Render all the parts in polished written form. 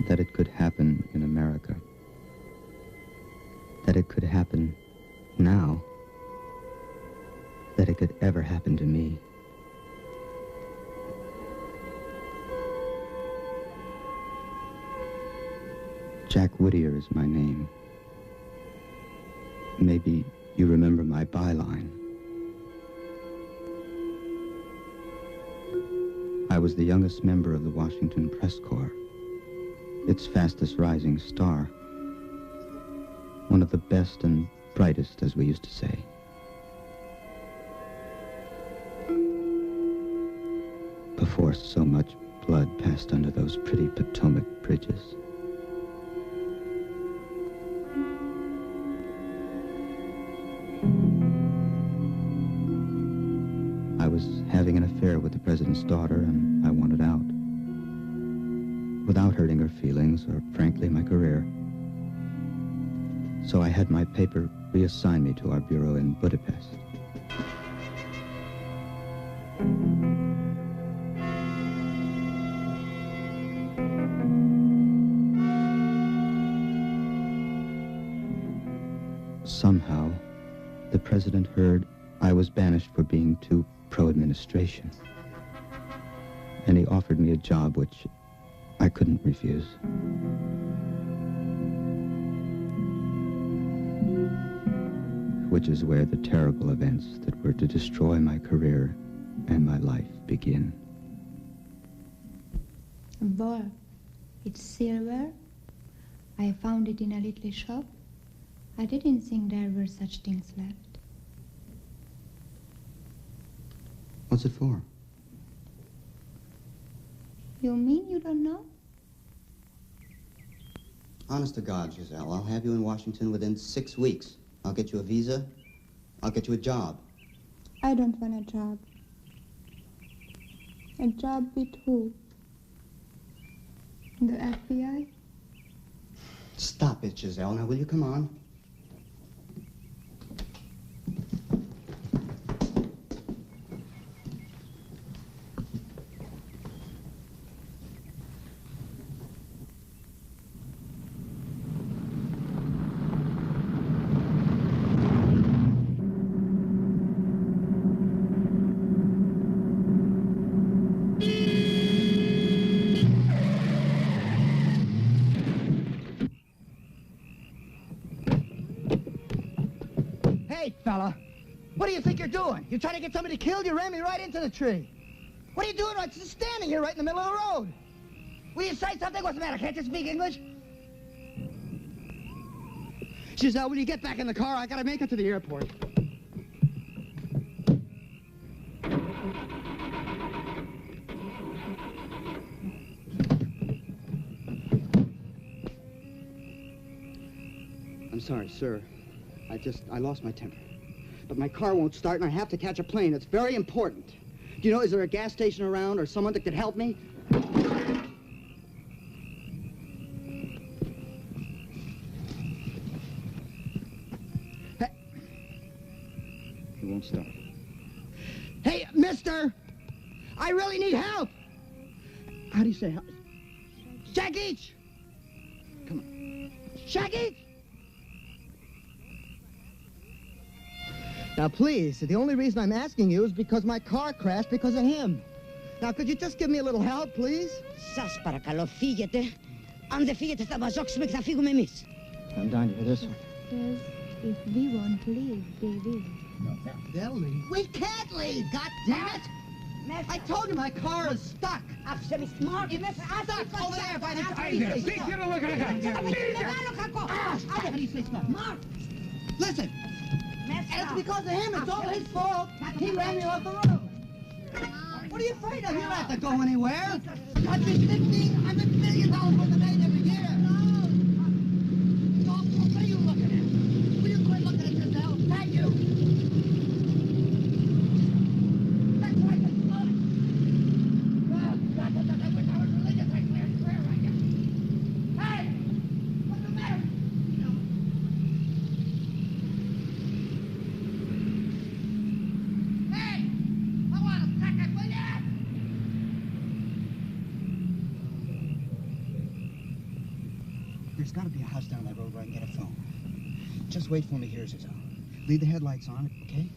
that it could happen in America. That it could happen now. That it could ever happen to me. Jack Whittier is my name. Maybe you remember my byline. I was the youngest member of the Washington Press Corps, its fastest rising star. One of the best and brightest, as we used to say. Before so much blood passed under those pretty Potomac bridges. I was having an affair with the president's daughter, and I wanted out. Without hurting her feelings, or frankly, my career. So I had my paper reassign me to our bureau in Budapest. Somehow, the president heard I was banished for being too pro-administration. And he offered me a job which I couldn't refuse. Which is where the terrible events that were to destroy my career and my life begin. Well, it's silver. I found it in a little shop. I didn't think there were such things left. What's it for? You mean you don't know? Honest to God, Giselle, I'll have you in Washington within 6 weeks. I'll get you a visa. I'll get you a job. I don't want a job. A job with who? The FBI? Stop it, Giselle. Now, will you come on? Fella, what do you think you're doing? You're trying to get somebody killed? You ran me right into the tree. What are you doing? I'm just standing here right in the middle of the road. Will you say something? What's the matter? Can't you speak English? Giselle, will you get back in the car? I gotta make it to the airport. I'm sorry, sir. I lost my temper. But my car won't start, and I have to catch a plane. It's very important. Do you know, is there a gas station around or someone that could help me? Hey. It won't start. Hey, mister! I really need help! How do you say help? Shaggy! Come on. Shaggy! Now, please, the only reason I'm asking you is because my car crashed because of him. Now, could you just give me a little help, please? Σας παρακαλώ, φύγετε. Αν δεν φύγετε, θα μαζόξουμε και θα φύγουμε εμείς. I'm down here, this one. Yes, if we want to leave, they will. They'll leave. We can't leave, God damn it! I told you my car is stuck. Άφησε με smart. Είμαι Stuck over there by the How do you say stuck? Mark! Listen. And it's because of him. It's all his fault. He ran me off the road. What are you afraid of? You don't have to go anywhere. Country's $1,500 million worth of aid every year. What are you looking at? Will you quit looking at yourself? Thank you. That's right, that's good. Oh, God, I wish I was religious. I swear right now. Hey! What's the matter? There's got to be a house down that road where I can get a phone. Just wait for me here, Giselle. Leave the headlights on, okay?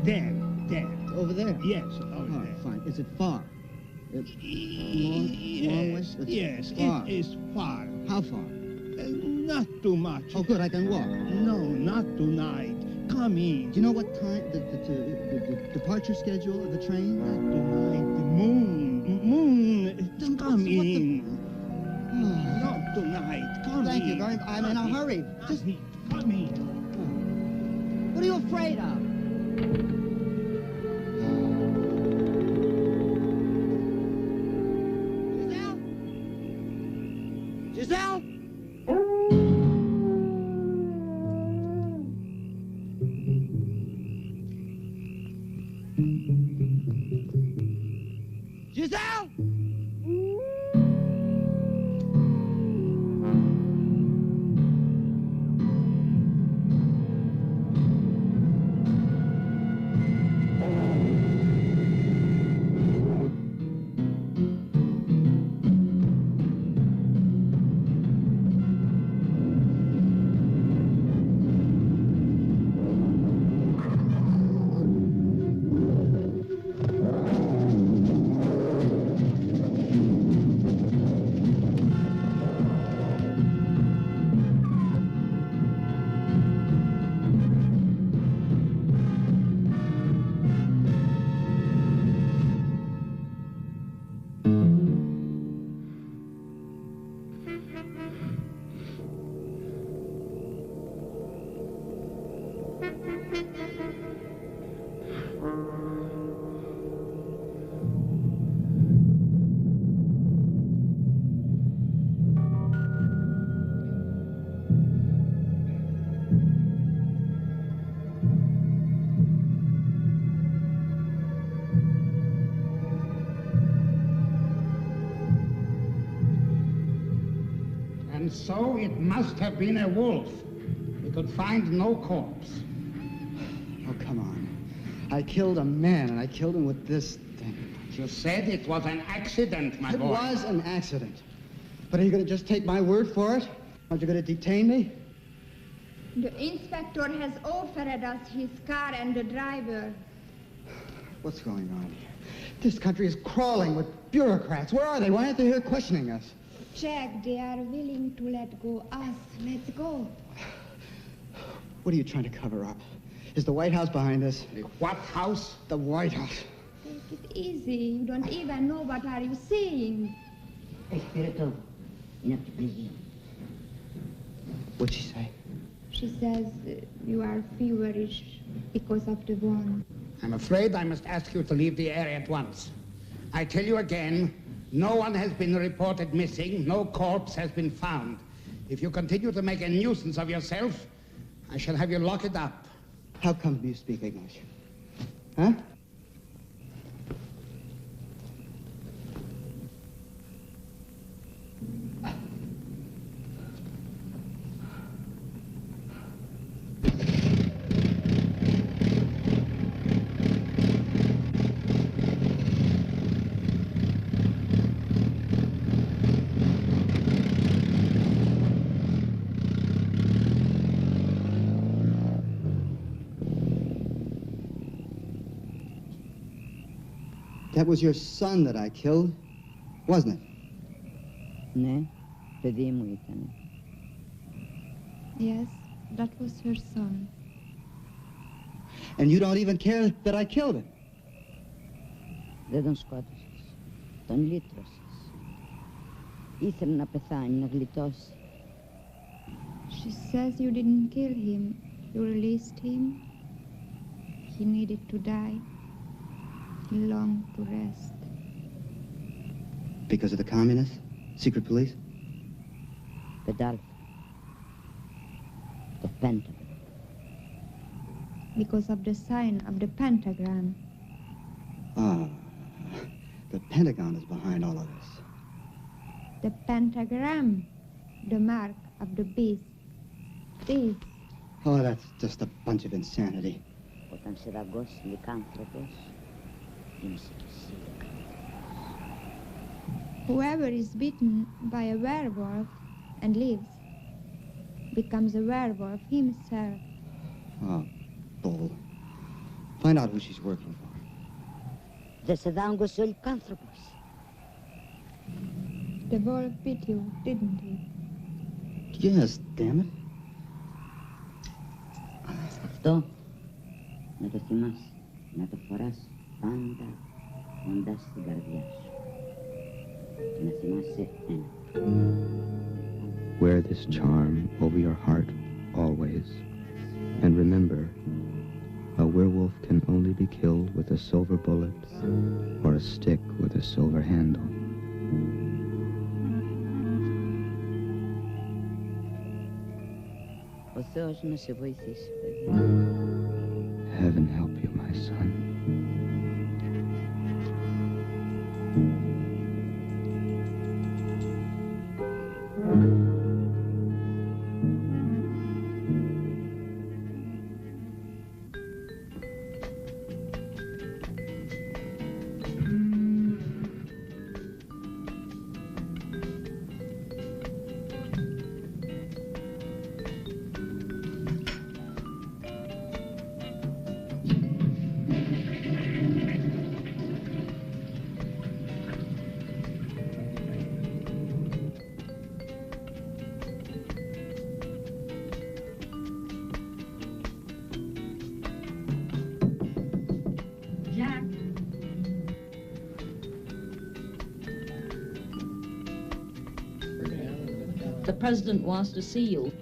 There. Over there? Yes, over Oh, there. fine. Is it far? It's long ways? It's Yes, far. it is far. How far? Not too much. Oh, good, I can walk. No, not tonight. Come in. Do you know what time, the departure schedule of the train? Not tonight. The moon. Come in. Oh, Not tonight. Come thank in. you very much. I'm in a hurry. Just, Come in. what are you afraid of? Giselle? Giselle? And so it must have been a wolf. We could find no corpse. Oh, come on. I killed a man, and I killed him with this thing. You said it was an accident, my boy. It was an accident. But are you going to just take my word for it? Aren't you going to detain me? The inspector has offered us his car and the driver. What's going on here? This country is crawling with bureaucrats. Where are they? Why aren't they here questioning us? Jack, they are willing to let go us. Let's go. What are you trying to cover up? Is the White House behind this? The what house? The White House. Take it easy. You don't even know what are you saying. Espirito, enough to please you. What'd she say? She says you are feverish because of the wound. I'm afraid I must ask you to leave the area at once. I tell you again, no one has been reported missing. No corpse has been found. If you continue to make a nuisance of yourself, I shall have you lock it up. How come you speak English? Huh? That was your son that I killed, wasn't it? Ναι, παιδί μου ήταν. Yes, that was her son. And you don't even care that I killed him. Δεν τον σκότωσες. Τον λύτρωσες. Ήθελε να πεθάνει, να γλιτώσει. She says you didn't kill him. You released him. He needed to die. He longed to rest. Because of the communists? Secret police? Πεντάλφα. Το Πένταγωνο. Because of the sign of the pentagram. Ah, the Pentagon is behind all of this. The pentagram, the mark of the beast. this? Oh, that's just a bunch of insanity. Όταν σε δαγκώσει λυκάνθρωπος, είναι σε κυσίλικα. Whoever is bitten by a werewolf and lives becomes a werewolf himself. Oh, bull. Find out who she's working for. Δεν σε δάγκωσε ο λυκάνθρωπος. The wolf bit you, didn't he? Yes, damn it. Αυτό να το θυμάσαι, να το φοράς πάντα κοντά στην καρδιά σου. Και να θυμάσαι ένα. Wear this charm over your heart always. And remember, a werewolf can only be killed with a silver bullet or a stick with a silver handle. Ο Θεός να σε βοηθήσει, παιδί. Heaven help you, my son. The president wants to see you.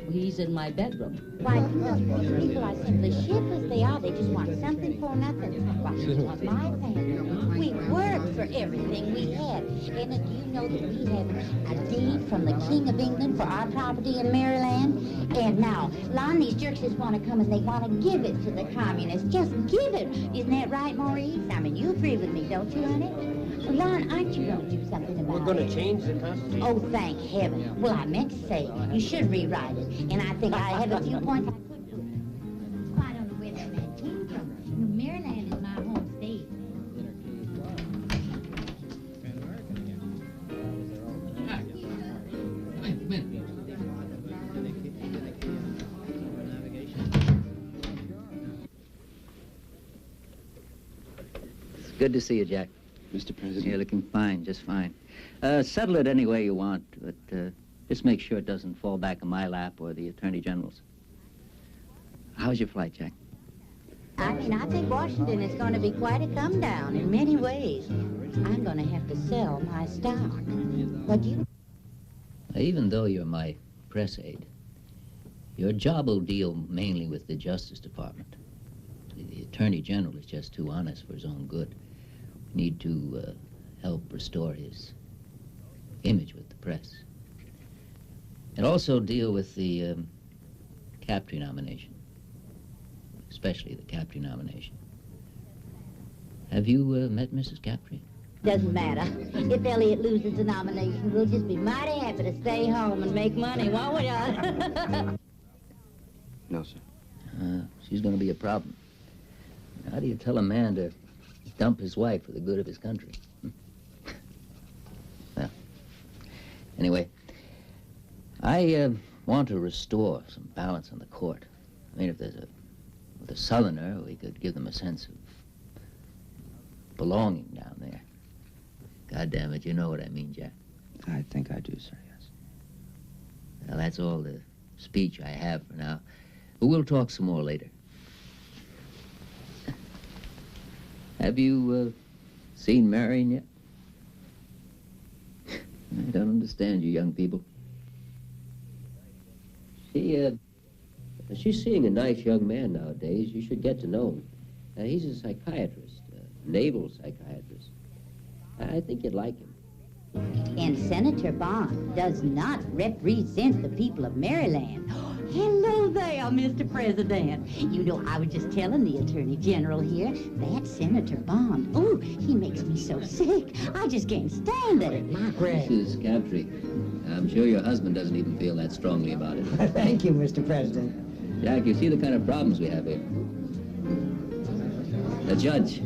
He's in my bedroom. Why, those people are simply shiftless. They are. They just want something for nothing. Why, it's not my family. We work for everything we have. And do you know that we have a deed from the King of England for our property in Maryland? And now, Lon, these jerks just want to come and they want to give it to the communists. Just give it. Isn't that right, Maurice? I mean, you agree with me, don't you, honey? Lon, aren't you going to do something about it? We're going to change the Constitution. Oh, thank heaven. Well, I meant to say, you should rewrite it. And I think I have a few points I could do. Well, I don't know where that man came from. You know, Maryland is my home state. It's good to see you, Jack. Mr. President. You're looking fine, just fine. Settle it any way you want, but just make sure it doesn't fall back in my lap or the Attorney General's. How's your flight, Jack? I mean, I think Washington is going to be quite a come down in many ways. I'm going to have to sell my stock. What do you... Even though you're my press aide, your job will deal mainly with the Justice Department. The Attorney General is just too honest for his own good. We need to help restore his image with the press. And also deal with the Captree nomination, especially the Captree nomination. Have you met Mrs. Captree? Doesn't matter. If Elliot loses the nomination, we'll just be mighty happy to stay home and make money, won't we? No, sir. She's going to be a problem. How do you tell a man to dump his wife for the good of his country? Well, anyway, I want to restore some balance on the court. I mean, if there's with a Southerner, we could give them a sense of belonging down there. God damn it, you know what I mean, Jack. I think I do, sir, yes. Well, that's all the speech I have for now. But we'll talk some more later. Have you seen Marion yet? I don't understand you young people. She's seeing a nice young man nowadays. You should get to know him. He's a psychiatrist, a naval psychiatrist. I think you'd like him. And Senator Bond does not represent the people of Maryland. Hello there, Mr. President. You know, I was just telling the Attorney General here, that Senator Bond, oh, he makes me so sick. I just can't stand it. Mrs. Crabtree, I'm sure your husband doesn't even feel that strongly about it. Thank you, Mr. President. Jack, you see the kind of problems we have here. The judge,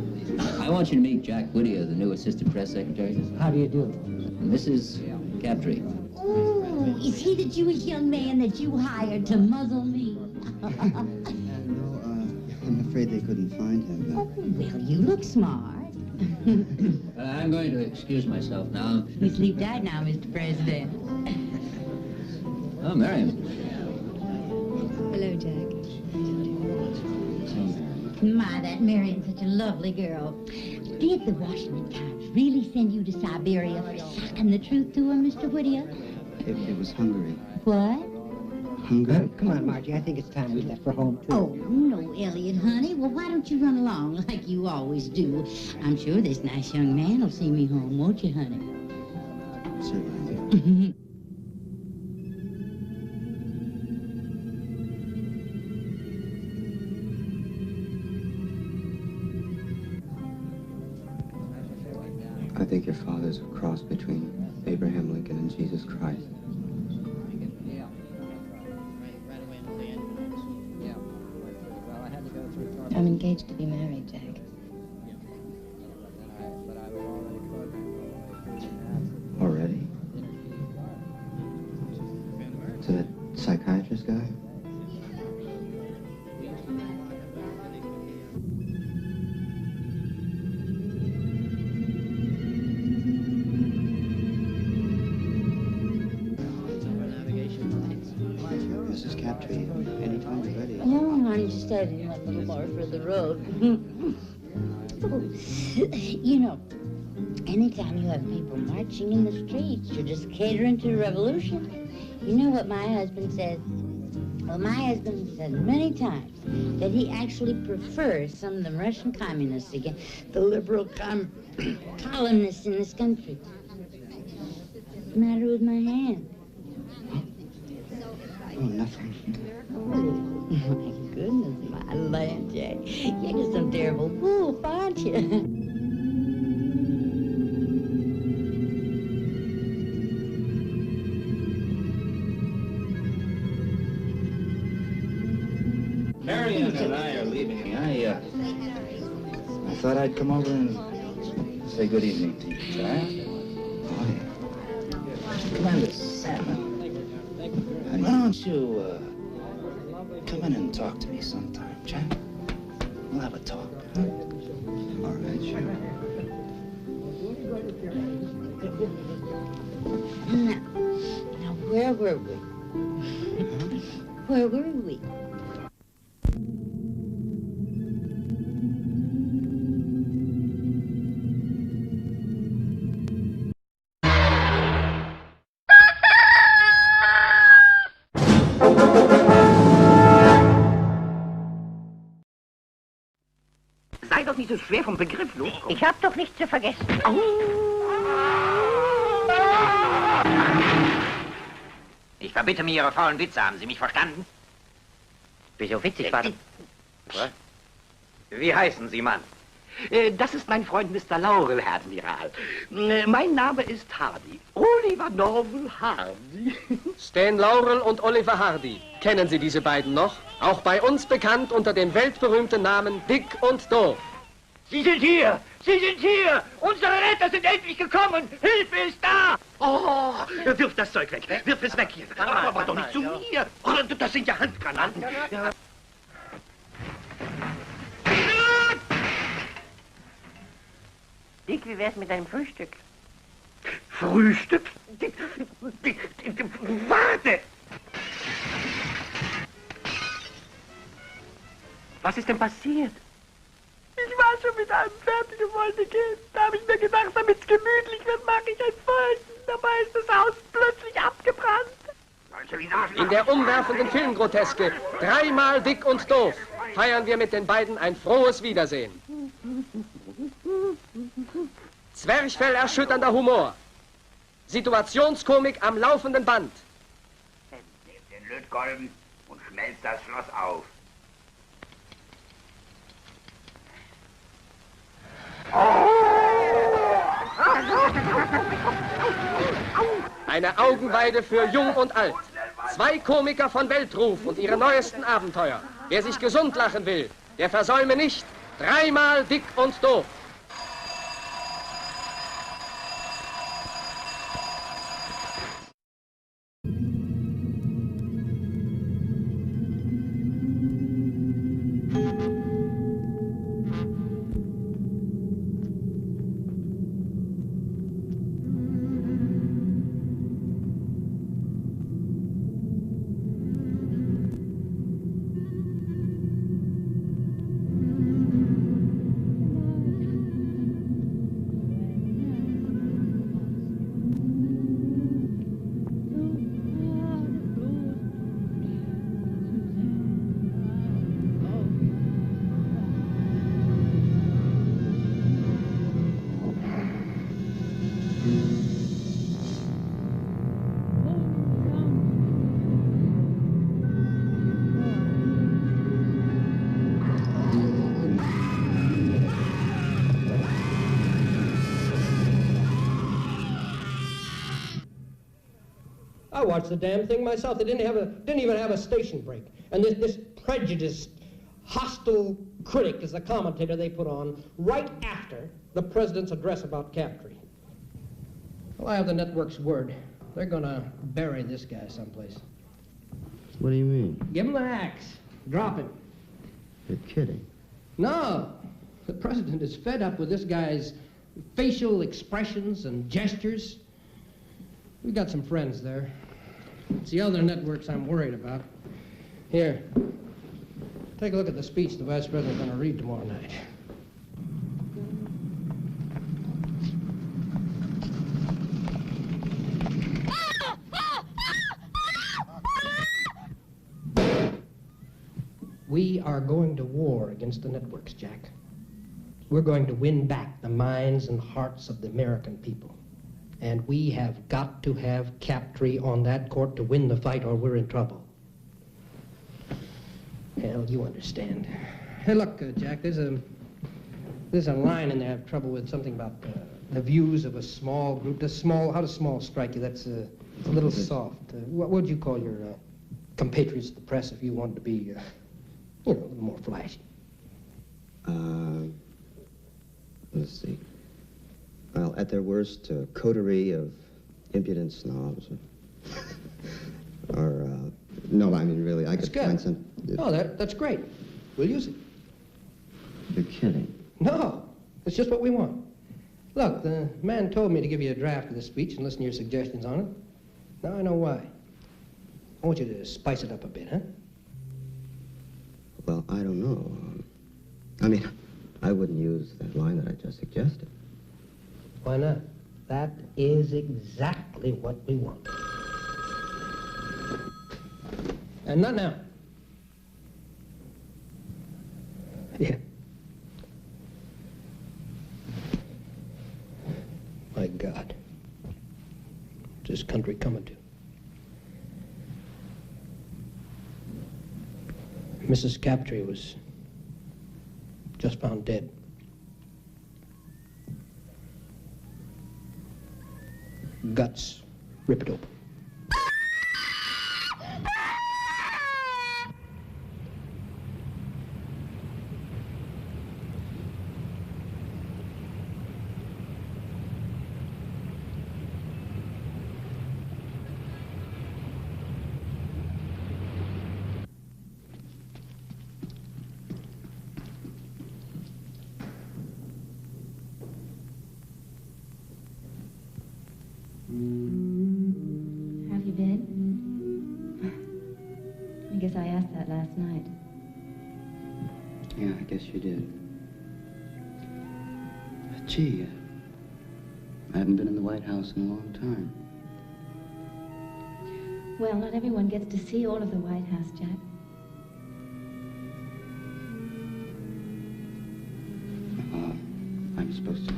I want you to meet Jack Whittier, the new Assistant Press Secretary. How do you do? Mrs. Crabtree. Oh, is he the Jewish young man that you hired to muzzle me? No, I'm afraid they couldn't find him. Oh, well, you look smart. I'm going to excuse myself now. We sleep tight now, Mr. President. Oh, Miriam. Hello, Jack. My, that Marion's such a lovely girl. Did the Washington Times really send you to Siberia for sucking the truth to her, Mr. Whittier? It was Hungary. What? Hungary? Come on, Margie. I think it's time we left for home, too. Oh, no, Elliot, honey. Well, why don't you run along like you always do? I'm sure this nice young man will see me home, won't you, honey? Certainly. I think your father's a cross between Abraham Lincoln and Jesus Christ. I'm engaged to be married, Jack. Already? To that psychiatrist guy? Mrs. Crabtree, anytime you're ready. No, I'm just heading a little more for the road. You know, anytime you have people marching in the streets, you're just catering to a revolution. You know what my husband says? Well, my husband has said many times that he actually prefers some of the Russian communists against the liberal colonists in this country. What's the matter with my hand? Oh, nothing. Oh, my goodness, my land, Jack. You're just some terrible wolf, aren't you? Marion and I are leaving. I thought I'd come over and say good evening to you, Jack. Tremendous. Why don't you come in and talk to me sometime, Jack? We'll have a talk, huh? All right, sure. Now, where were we? Where were we? Sei doch nicht so schwer vom Begriff los. Ich hab doch nichts zu vergessen. Ich verbitte mir Ihre faulen Witze, haben Sie mich verstanden? Wieso witzig war das? Was? Wie heißen Sie, Mann? Das ist mein Freund Mr. Laurel, Herr Admiral. Mein Name ist Hardy. Oliver Norval Hardy. Stan Laurel und Oliver Hardy. Kennen Sie diese beiden noch? Auch bei uns bekannt unter dem weltberühmten Namen Dick und Doof. Sie sind hier! Sie sind hier! Unsere Retter sind endlich gekommen! Hilfe ist da! Oh, wirf das Zeug weg! Wirf es weg hier! Aber doch nicht zu mir! Oh, das sind ja Handgranaten! Ja. Dick, wie wär's mit deinem Frühstück? Frühstück? Warte! Was ist denn passiert? Ich war schon mit allem fertig und wollte gehen. Da habe ich mir gedacht, damit es gemütlich wird, mache ich ein Feuerchen. Dabei ist das Haus plötzlich abgebrannt. In der umwerfenden Filmgroteske Dreimal Dick und Doof feiern wir mit den beiden ein frohes Wiedersehen. Zwerchfell-erschütternder Humor. Situationskomik am laufenden Band. Den Lötkolben und schmelzt das Schloss auf. Eine Augenweide für Jung und Alt. 2 Komiker von Weltruf und ihre neuesten Abenteuer. Wer sich gesund lachen will, der versäume nicht 3-mal Dick und Doof. I watched the damn thing myself. They didn't even have a station break. And this prejudiced, hostile critic is the commentator they put on right after the president's address about Captree. Well, I have the network's word. They're gonna bury this guy someplace. What do you mean? Give him the axe. Drop him. You're kidding. No. The president is fed up with this guy's facial expressions and gestures. We got some friends there. It's the other networks I'm worried about. Here, take a look at the speech the vice president's going to read tomorrow night. We are going to war against the networks, Jack. We're going to win back the minds and hearts of the American people. And we have got to have Captree on that court to win the fight, or we're in trouble. Hell, you understand. Hey, look, Jack, there's a line in there I have trouble with, something about the views of a small group. How does small strike you? That's a little soft. What would you call your compatriots at the press if you wanted to be, a little more flashy? Let's see. Well, at their worst, a coterie of impudent snobs. Or, no, I mean, really, I could find some... Oh, that's great. We'll use it. You're kidding. No, it's just what we want. Look, the man told me to give you a draft of this speech and listen to your suggestions on it. Now I know why. I want you to spice it up a bit, huh? Well, I don't know. I mean, I wouldn't use that line that I just suggested. Why not? That is exactly what we want. And not now. Yeah. My God. What's this country coming to? Mrs. Captree was just found dead. Guts ripped open. Have you been? I guess I asked that last night. Yeah, I guess you did. But gee, I haven't been in the White House in a long time. Well, not everyone gets to see all of the White House, Jack. I'm supposed to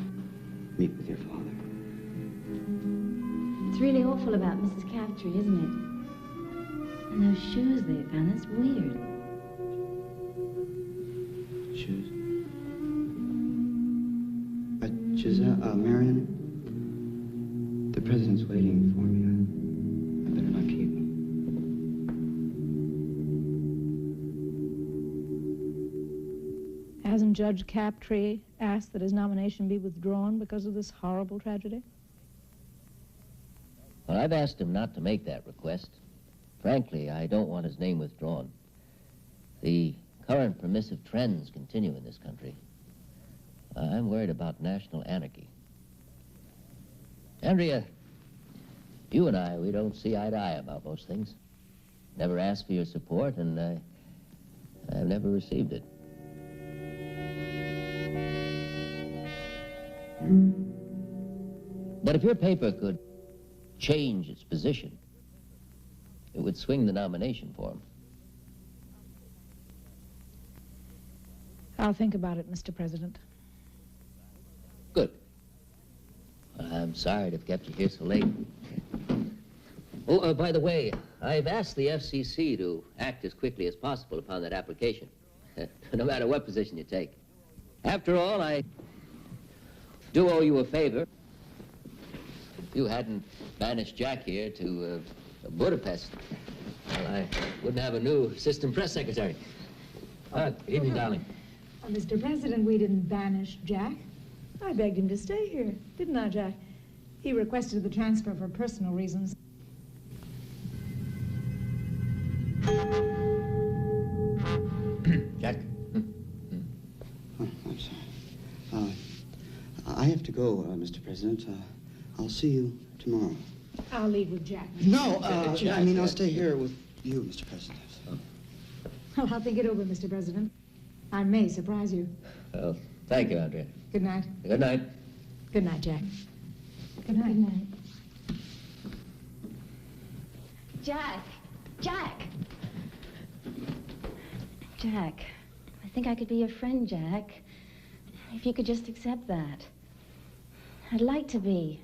meet with your father. It's really awful about Mrs. Captree, isn't And those shoes they found, that's weird. Shoes. Giselle, Marion, the president's waiting for me. I better not keep him. Hasn't Judge Captree asked that his nomination be withdrawn because of this horrible tragedy? Well, I've asked him not to make that request. Frankly, I don't want his name withdrawn. The current permissive trends continue in this country. I'm worried about national anarchy. Andrea, you and I, we don't see eye to eye about most things. Never asked for your support, and I've never received it. But if your paper could change its position, it would swing the nomination for him. I'll think about it, Mr. President. Good. Well, I'm sorry to have kept you here so late. Oh, by the way, I've asked the FCC to act as quickly as possible upon that application, no matter what position you take. After all, I do owe you a favor. If you hadn't banished Jack here to Budapest, well, I wouldn't have a new assistant press secretary. Good evening, darling. Mr. President, we didn't banish Jack. I begged him to stay here, didn't I, Jack? He requested the transfer for personal reasons. Jack? Oh, I'm sorry. I have to go, Mr. President. I'll see you tomorrow. I'll leave with Jack. No, I mean, I'll stay here with you, Mr. President. Well, I'll think it over, Mr. President. I may surprise you. Well, thank you, Andrea. Good night. Good night. Good night, Jack. Good night. Good night. Jack! Jack! Jack, I think I could be your friend, Jack. If you could just accept that. I'd like to be.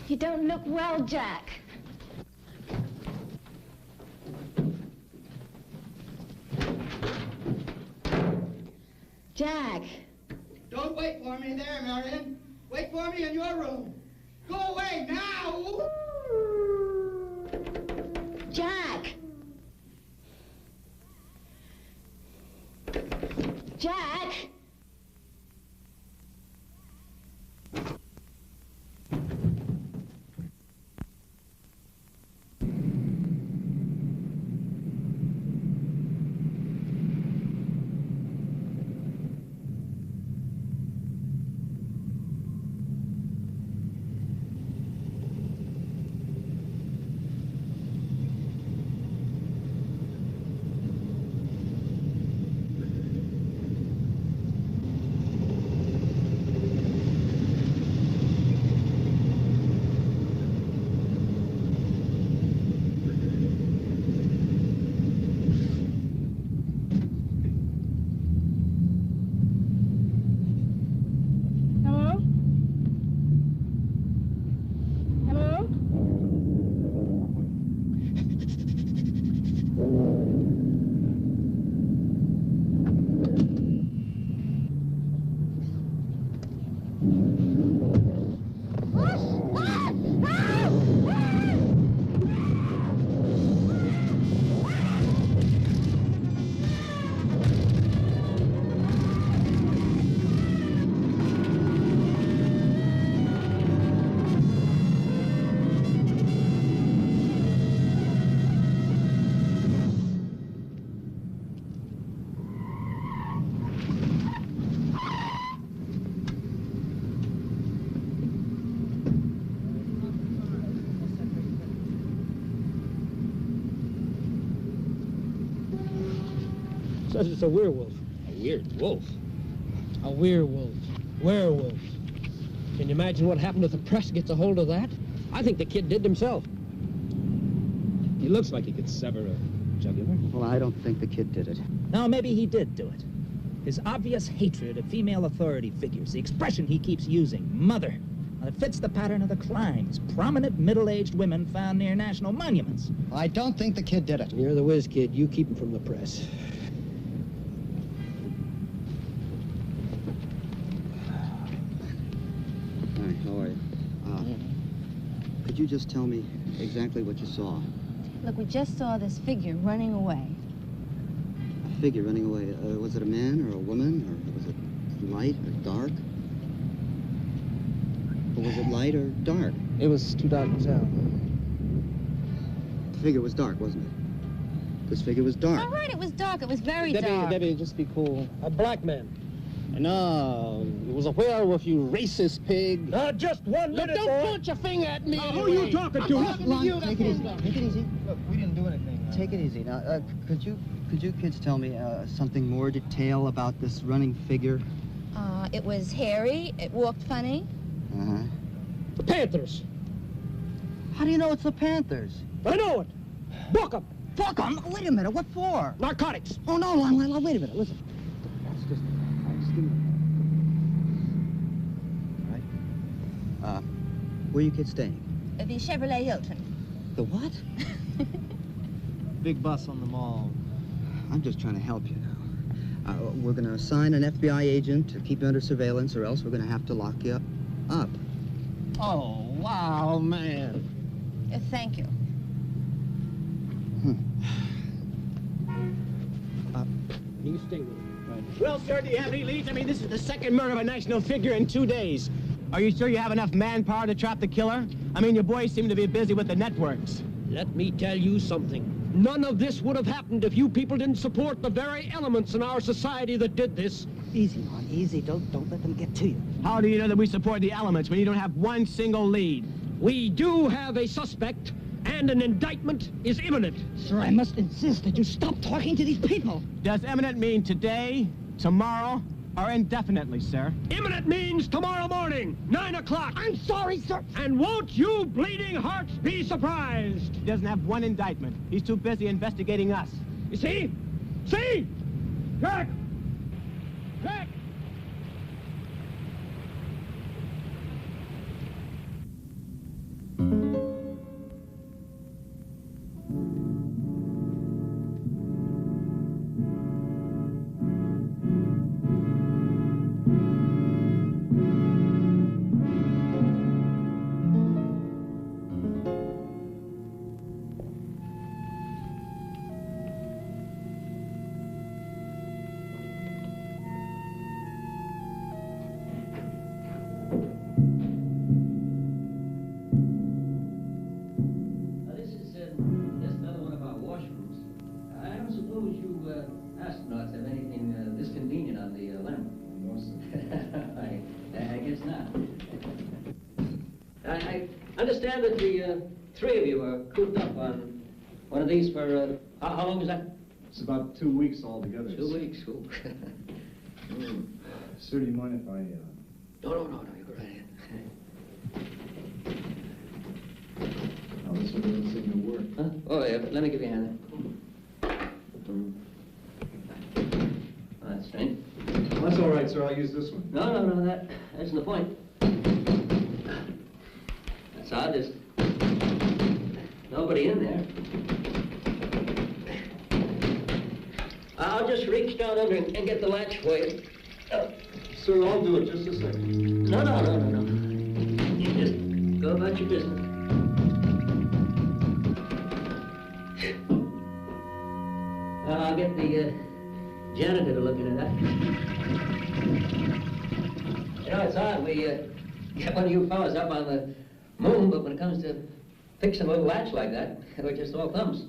You don't look well, Jack. Jack! Don't wait for me there, Marion. Wait for me in your room. Go away now! Jack! Jack! Says it's a werewolf. A weird wolf. A werewolf. Werewolf. Can you imagine what happened if the press gets a hold of that? I think the kid did himself. He looks like he could sever a jugular. Well, I don't think the kid did it. No, maybe he did do it. His obvious hatred of female authority figures, the expression he keeps using, mother. It fits the pattern of the crimes. Prominent middle-aged women found near national monuments. I don't think the kid did it. You're the whiz kid. You keep him from the press. Hi, how are you? Could you just tell me exactly what you saw? Look, we just saw this figure running away. A figure running away. Was it a man or a woman? Or was it light or dark? Or was it light or dark? It was too dark to tell. The figure was dark, wasn't it? This figure was dark. All right, it was dark. It was very dark. Debbie, just be cool. A black man. No, it was a werewolf, you racist pig. Just 1 minute, Don't boy. point your finger at me. Who are you talking to? Take it easy. Take it easy. Look, we didn't do anything. Take it easy. Now, could you kids tell me something more detail about this running figure? It was hairy. It walked funny. Uh-huh. The Panthers. How do you know it's the Panthers? I know it. Book 'em. Fuck 'em. Wait a minute. What for? Narcotics. Oh, no, wait a minute. Listen. That's just... Just give me a minute. All right. Where are you kids staying? The Chevrolet Hilton. The what? Big bus on the mall. I'm just trying to help you now. We're going to assign an FBI agent to keep you under surveillance, or else we're going to have to lock you up. Oh, wow, man. Thank you. You stay with him. Right. Well, sir, do you have any leads? I mean, this is the second murder of a national figure in 2 days. Are you sure you have enough manpower to trap the killer? I mean, your boys seem to be busy with the networks. Let me tell you something. None of this would have happened if you people didn't support the very elements in our society that did this. Easy, man, easy. Don't let them get to you. How do you know that we support the elements when you don't have one single lead? We do have a suspect, and an indictment is imminent. Sir, I must insist that you stop talking to these people. Does imminent mean today, tomorrow, or indefinitely, sir? Imminent means tomorrow morning, 9 o'clock. I'm sorry, sir. And won't you bleeding hearts be surprised? He doesn't have one indictment. He's too busy investigating us. You see? See? Jack! Jack! Astronauts have anything this convenient on the limb? I guess not. I understand that the three of you are cooped up on one of these for, how long is that? It's about 2 weeks altogether. 2 weeks? Ooh. Sir, do you mind if I... No, you go right ahead. Oh, this one doesn't seem to work. Huh? Oh, yeah, but let me give you a hand. That's strange. Well, that's all right, sir. I'll use this one. No, that isn't the point. That's odd. There's nobody in there. I'll just reach down under and get the latch for you. Sir, I'll do it. Just a second. No. You just go about your business. I'll get the janitor to look into that. You know, it's odd. We got one of you fellas up on the moon, but when it comes to fixing a little latch like that, it just all comes.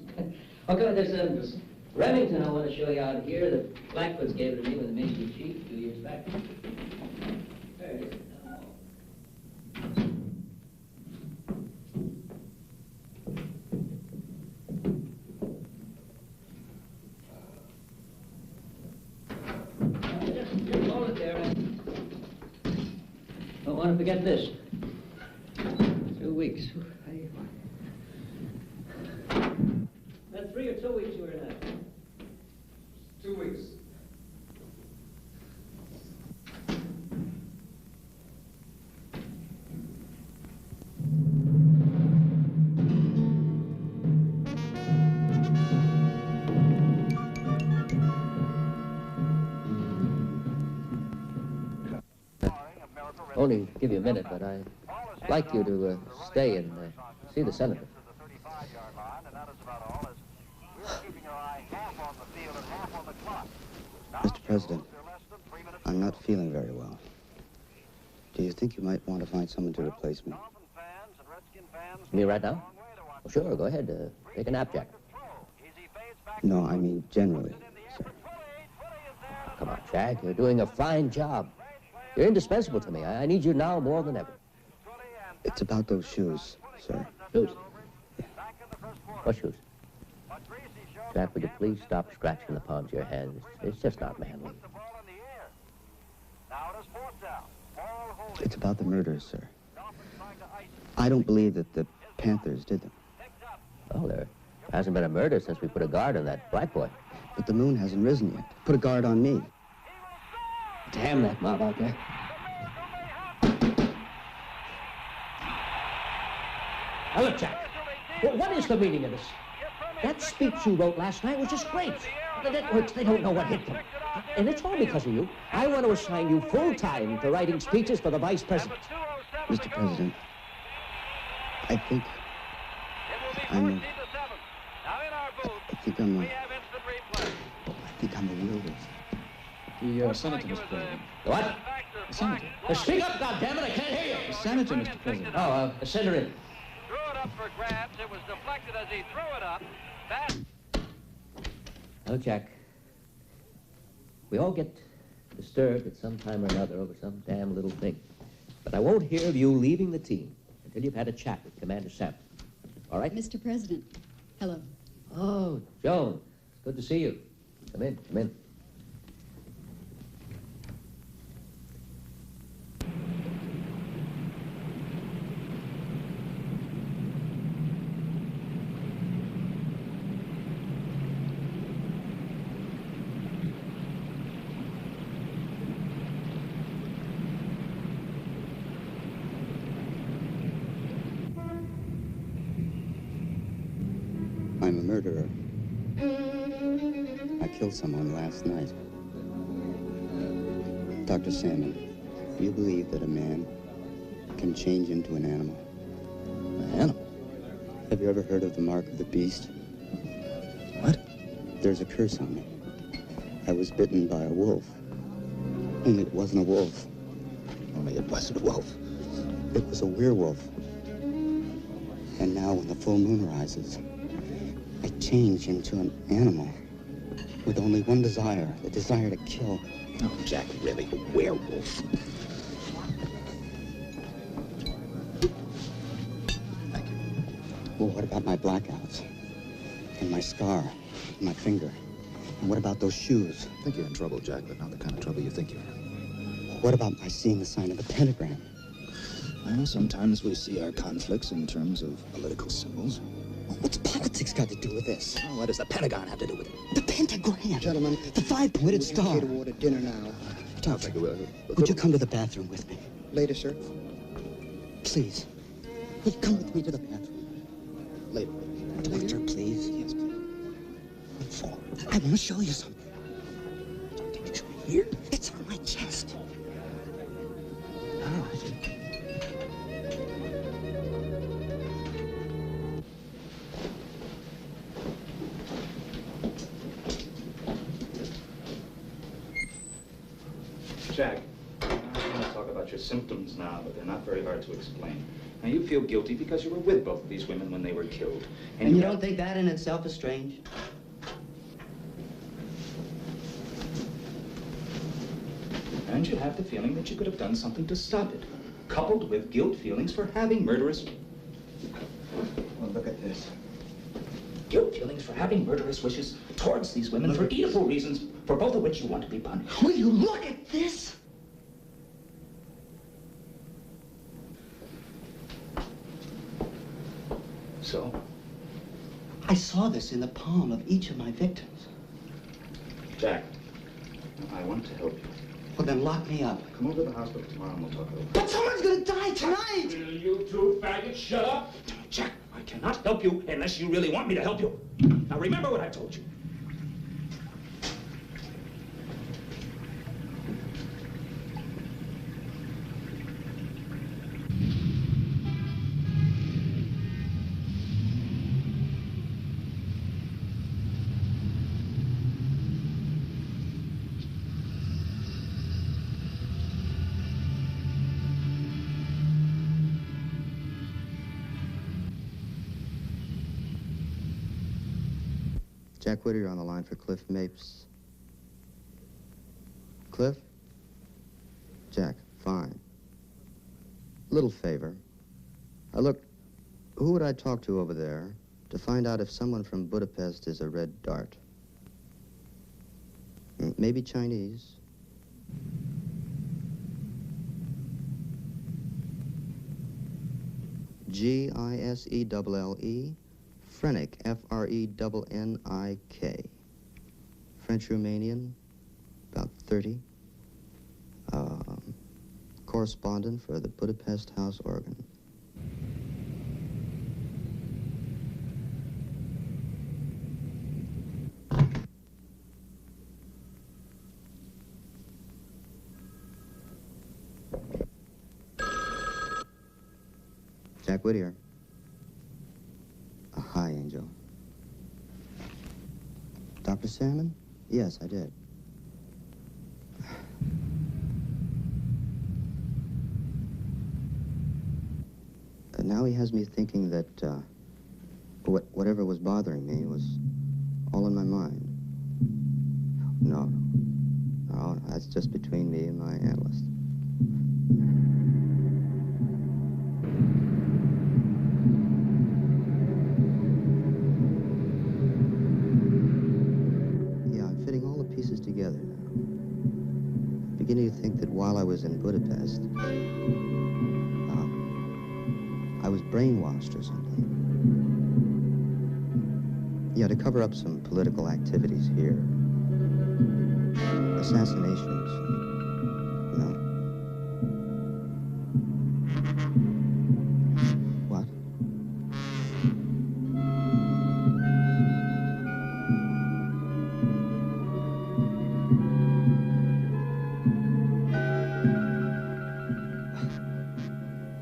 Okay, there's Remington I want to show you out here. The Blackfoots gave it to me with the Michigan Chief 2 years back. There it is. Just hold it there. Don't want to forget this. 2 weeks. That 3 or 2 weeks you were in that? 2 weeks. only give you a minute, but I'd like you to stay and see the senator. Mr. President, I'm not feeling very well. Do you think you might want to find someone to replace me? Me right now? Well, sure, go ahead. Take a nap, Jack. No, I mean generally, sir. Come on, Jack. You're doing a fine job. You're indispensable to me. I need you now more than ever. It's about those shoes, sir. Shoes? Yeah. What shoes? Jack, would you please stop scratching the palms of your hands? It's just not manly. It's about the murders, sir. I don't believe that the Panthers did them. Well, there hasn't been a murder since we put a guard on that black boy. But the moon hasn't risen yet. Put a guard on me. Damn that mob out there. Now look, Jack, what is the meaning of this? That speech you wrote last night was just great. The networks, they don't know what hit them. And it's all because of you. I want to assign you full time to writing speeches for the vice president. Mr. President, I think I'm a werewolf. The senator, Mr. President. What? The senator. Speak up, goddammit! I can't hear you. The senator, Mr. President. Oh, send her in. Threw it up for grabs. It was deflected as he threw it up. Oh, Jack. We all get disturbed at some time or another over some damn little thing. But I won't hear of you leaving the team until you've had a chat with Commander Sam. All right? Mr. President, hello. Oh, Joan. It's good to see you. Come in, come in. I'm a murderer. I killed someone last night. Dr. Salmon, do you believe that a man can change into an animal? An animal? Have you ever heard of the mark of the beast? What? There's a curse on me. I was bitten by a wolf. Only it wasn't a wolf. Only it wasn't a wolf. It was a werewolf. And now when the full moon rises, I change into an animal with only one desire, the desire to kill. Oh, Jack, really, a werewolf. Thank you. Well, what about my blackouts? And my scar? And my finger? And what about those shoes? I think you're in trouble, Jack, but not the kind of trouble you think you're in. What about my seeing the sign of a pentagram? Well, sometimes we see our conflicts in terms of political symbols. What's politics got to do with this? Oh, what does the Pentagon have to do with it? The pentagram! Gentlemen, the five-pointed star! To order dinner now. Doctor, would you come to the bathroom with me? Later, sir. Please. Will you come with me to the bathroom? Later. Doctor, please. Yes, please. I want to show you something. Did you hear? It's on my chest. Oh. Jack, I want to talk about your symptoms now, but they're not very hard to explain. Now, you feel guilty because you were with both of these women when they were killed. And you don't think that in itself is strange? And you have the feeling that you could have done something to stop it, coupled with guilt feelings for having murderous... Well, look at this. Guilt feelings for having murderous wishes towards these women for evil reasons, for both of which you want to be punished. Will you look at this? So? I saw this in the palm of each of my victims. Jack, I want to help you. Well, then lock me up. Come over to the hospital tomorrow and we'll talk it over. But someone's gonna die tonight! Will you two faggots shut up? Jack, I cannot help you unless you really want me to help you. Now remember what I told you. Jack Whittier on the line for Cliff Mapes. Cliff? Jack, fine. Little favor. Look, who would I talk to over there to find out if someone from Budapest is a red dart? Maybe Chinese. G-I-S-E-L-L-E. Frenick, F-R-E-N-N-I-K. French-Romanian, about 30. Correspondent for the Budapest House Organ. Jack Whittier. Hi, Angel. Dr. Salmon? Yes, I did. Now he has me thinking that whatever was bothering me was all in my mind. No, that's just between me and my analyst. Yeah, I'm fitting all the pieces together now. I'm beginning to think that while I was in Budapest, I was brainwashed or something. Yeah, to cover up some political activities here. Assassinations, you know. What?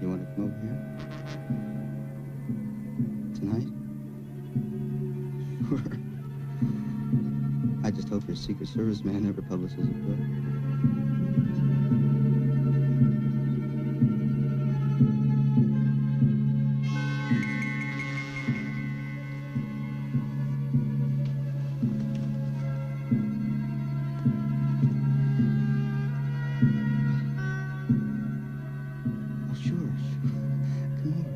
You want to come over here? Tonight? Sure. I just hope your Secret Service man never publishes a book. Oh, sure. Come over.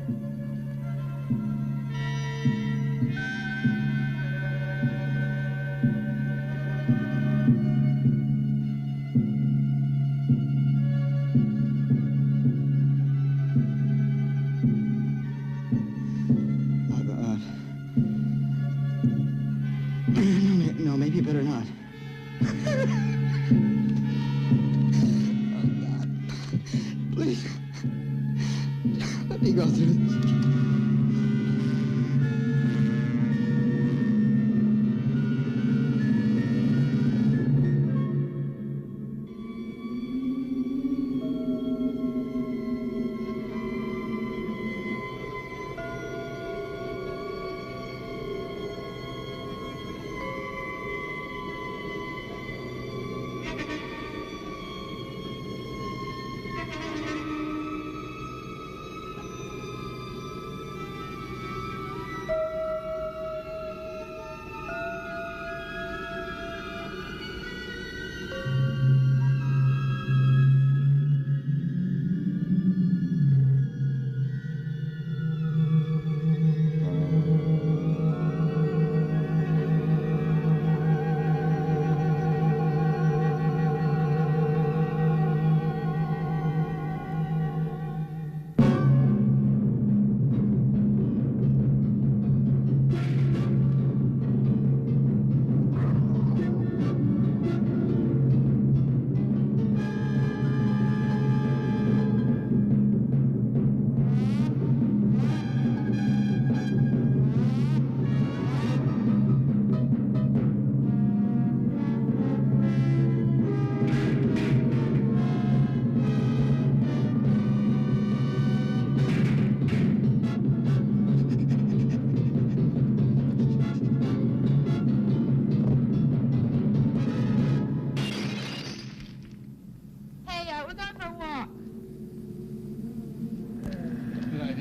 No, maybe you better not. Oh, God. Please. Let me go through this.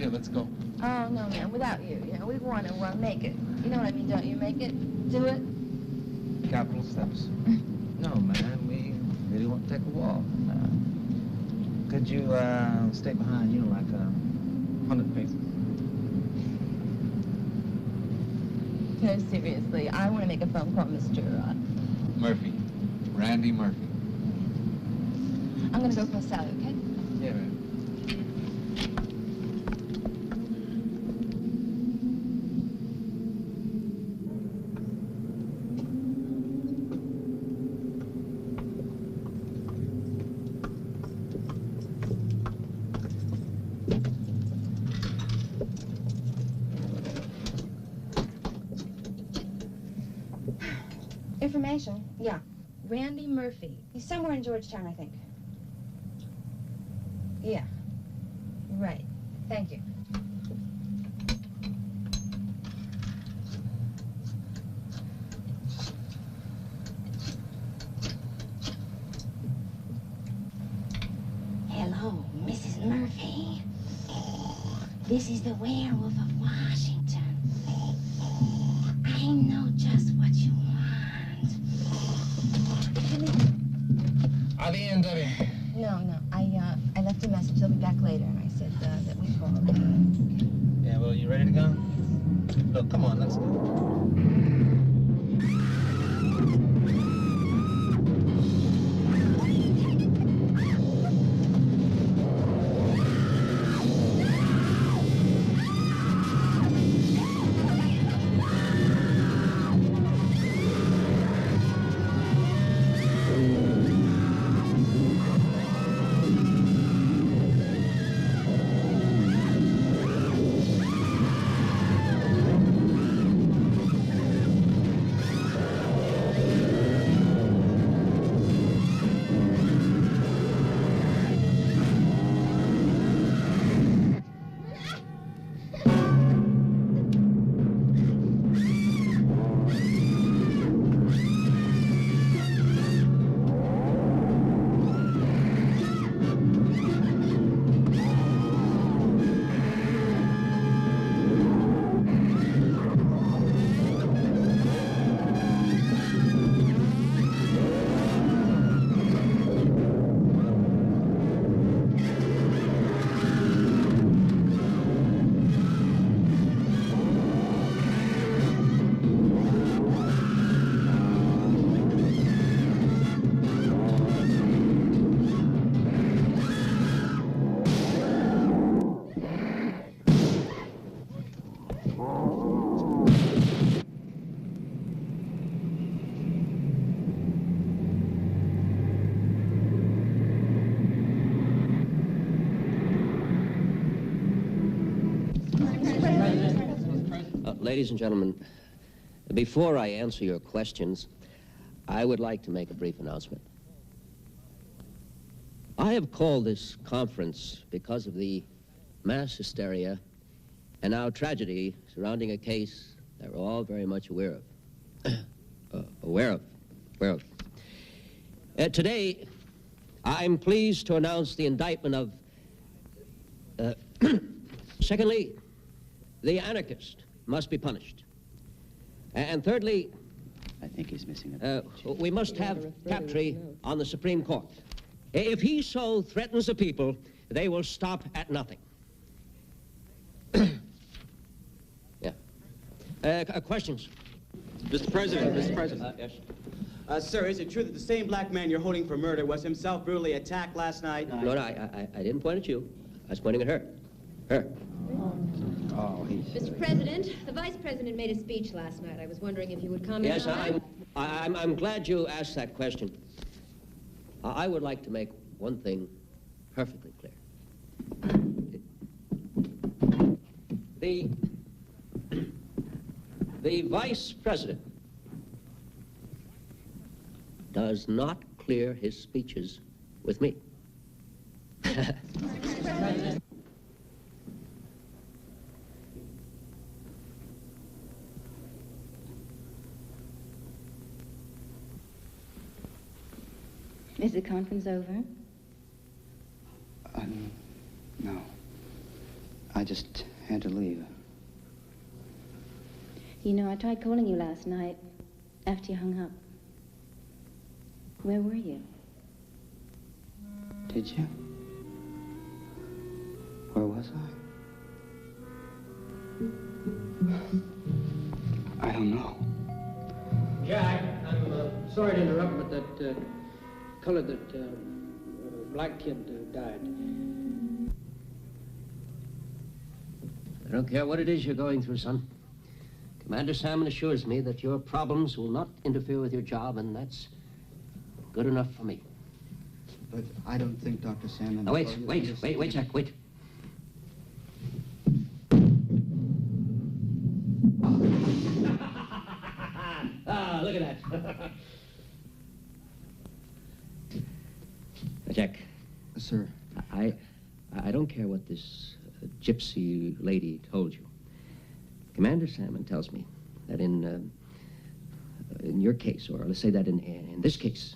Here, let's go. Oh, no, man, without you. You know, we want to make it. You know what I mean, don't you? Make it. Do it. Capital steps. No, man, we really want to take a walk. Could you stay behind, you know, like 100 paces? No, seriously, I want to make a phone call, Mr. Murphy. Randy Murphy. I'm going to go for a salad, okay? Yeah, man. Information? Yeah. Randy Murphy. He's somewhere in Georgetown, I think. Yeah. Right. Thank you. Hello, Mrs. Murphy. This is the Werewolf of Washington. I know just what you want. R.V.N.W. No. I left a message. He'll be back later, and I said that we called. Yeah, well, you ready to go? Look, come on, let's go. Ladies and gentlemen, before I answer your questions, I would like to make a brief announcement. I have called this conference because of the mass hysteria and now tragedy surrounding a case that we're all very much aware of. Today, I'm pleased to announce the indictment of, secondly, the anarchist must be punished. And thirdly, I think he's missing we must have Taptree on the Supreme Court. If he so threatens the people, they will stop at nothing. Yeah. Questions? Mr. President, Yes. Sir, is it true that the same black man you're holding for murder was himself brutally attacked last night? No, I didn't point at you. I was pointing at her. Her. Oh, Mr. President, the Vice President made a speech last night. I was wondering if you would comment Yes, on that. I'm glad you asked that question. I would like to make one thing perfectly clear. The Vice President does not clear his speeches with me. Is the conference over? No. I I just had to leave. You know, I tried calling you last night after you hung up. Where were you? Did you? Where was I? I don't know. Jack, I'm sorry to interrupt, but that black kid died. I don't care what it is you're going through, son. Commander Salmon assures me that your problems will not interfere with your job, and that's good enough for me. But I don't think Dr. Salmon... Now, wait, Jack, wait. Look at that. Jack. Sir. I don't care what this gypsy lady told you. Commander Salmon tells me that in your case, or let's say that in this case,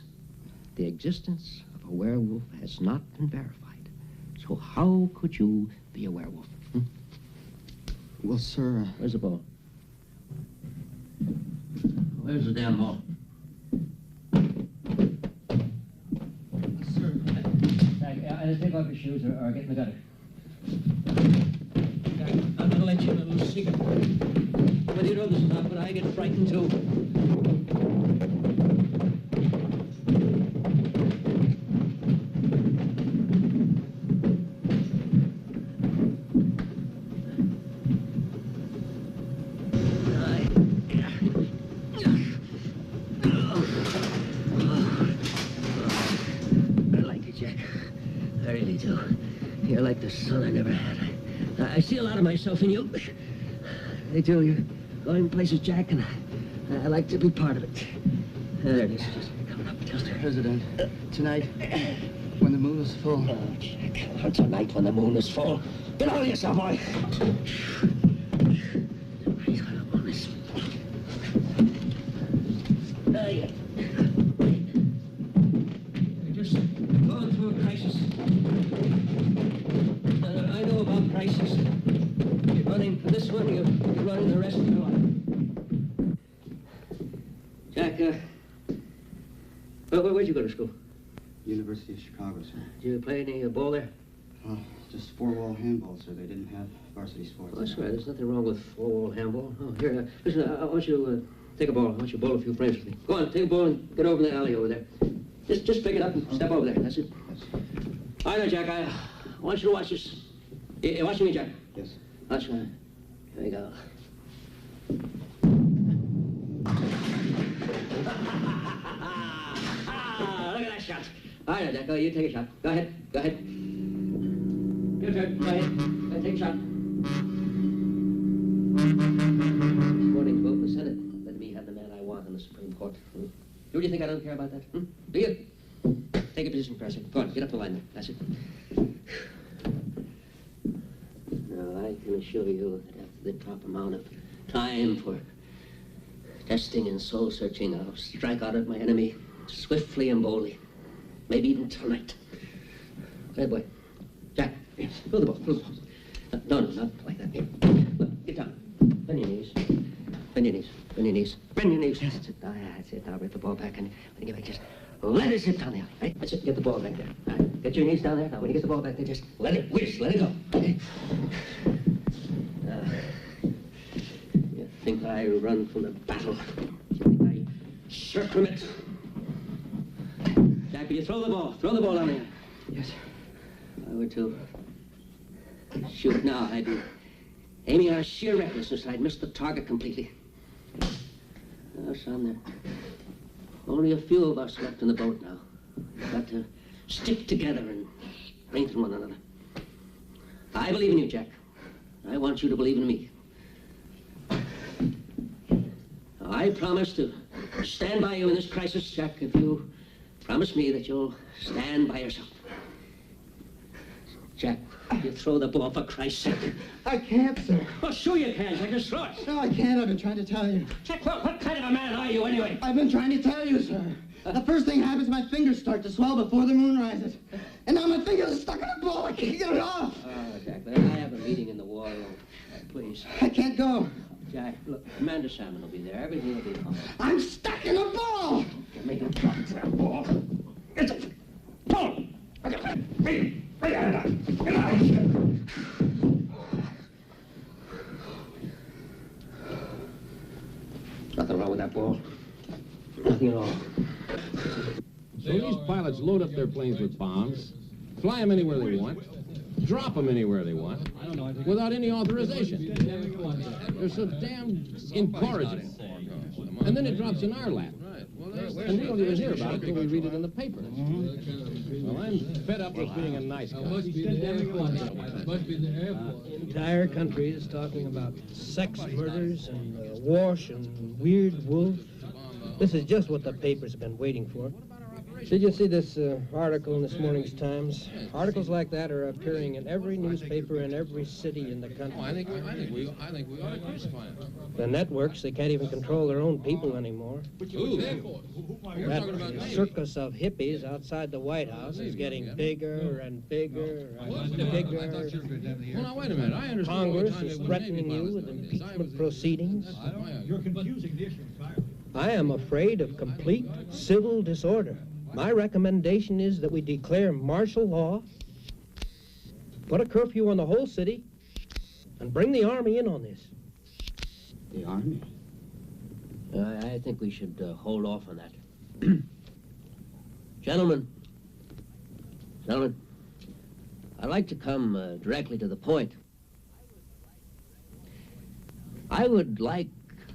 the existence of a werewolf has not been verified. So how could you be a werewolf? Hmm? Well, sir... Where's the ball? Where's the damn ball? Sir. Jack, take off your shoes or get in the gutter. I'm going to let you in a little secret. Whether you know this or not, but I get frightened too. I like you, Jack. I really do. You're like the son I never had. I see a lot of myself in you. They do. You're going places, Jack, and I like to be part of it. There it is, just coming up. Mr. President, tonight, when the moon is full... Oh, Jack, tonight when the moon is full. Get out of yourself, boy. He's got up on this. You're just going through a crisis. I know about crisis. You're running for this one, you're running the rest of your life. Jack, where'd you go to school? University of Chicago, sir. Did you play any ball there? Just four-wall handball, sir. They didn't have varsity sports. Oh, that's right. There's nothing wrong with four-wall handball. Oh, here, listen, I want you to take a ball. I want you to bowl a few frames with me. Go on, take a ball and get over in the alley over there. Just pick it up and step over there. That's it. All right, now, Jack, I want you to watch this. You're watching me, Jack? Yes. Watch me. Here we go. Look at that shot. All right, Jack, you take a shot. Go ahead. Your turn. Go ahead. Take a shot. This morning's vote in the Senate let me have the man I want in the Supreme Court. Do you think I don't care about that? Hmm? Do you? Take a position for a second. Go on, get up the line there. That's it. Now, I can assure you that after the proper amount of time for testing and soul-searching, I'll strike out at my enemy swiftly and boldly. Maybe even tonight. Hey, boy. Jack, throw the ball, No, not like that. Here. Look, get down. Bend your knees. Bend your knees. That's it. That's it. Now rip the ball back, and when you get back, just let it sit down there. Right? That's it. Get the ball back there. Right. Get your knees down there. Now, when you get the ball back there, just let it whiz. Let it go. Okay. You think I run from the battle? You think I circumvent? Jack, will you throw the ball? Throw the ball down there. Yes, sir. If I were to shoot now, I'd be aiming out of sheer recklessness. I'd miss the target completely. Oh, son, there are only a few of us left in the boat now. We've got to stick together and strengthen one another. I believe in you, Jack. I want you to believe in me. Now, I promise to stand by you in this crisis, Jack, if you promise me that you'll stand by yourself. Jack, you throw the ball for Christ's sake. I can't, sir. Oh, sure you can. Jack, just throw it. No, I can't. I've been trying to tell you. Jack, what kind of a man are you, anyway? I've been trying to tell you, sir. The first thing happens, my fingers start to swell before the moon rises. And now my fingers are stuck in a ball. I can't get it off. Jack, I have a meeting in the war room. Please. I can't go. Jack, look, Commander Salmon will be there. Everything will be fine. I'm stuck in a ball. Make him drop that ball. It's a ball. Nothing wrong with that ball. Nothing at all. So these pilots load up their planes with bombs, fly them anywhere they want, drop them anywhere they want, without any authorization. They're so damn incorrigible. And then it drops in our lap. And we don't even hear about it until we read it in the paper. Well, I'm fed up with being a nice guy. The entire country is talking about sex murders and Wash and Weird Wolf. This is just what the papers have been waiting for. Did you see this article in this morning's Times? Articles like that are appearing in every newspaper in every city in the country. Oh, I think we ought to crucify them. The networks, they can't even control their own people anymore. Ooh. That circus of hippies outside the White House is getting bigger and bigger and bigger. Well, now, wait a minute. I understand. Congress is threatening you with impeachment proceedings. You're confusing the issue entirely. I am afraid of complete civil disorder. My recommendation is that we declare martial law, put a curfew on the whole city, and bring the Army in on this. The Army? I think we should hold off on that. Gentlemen, I'd like to come directly to the point. I would like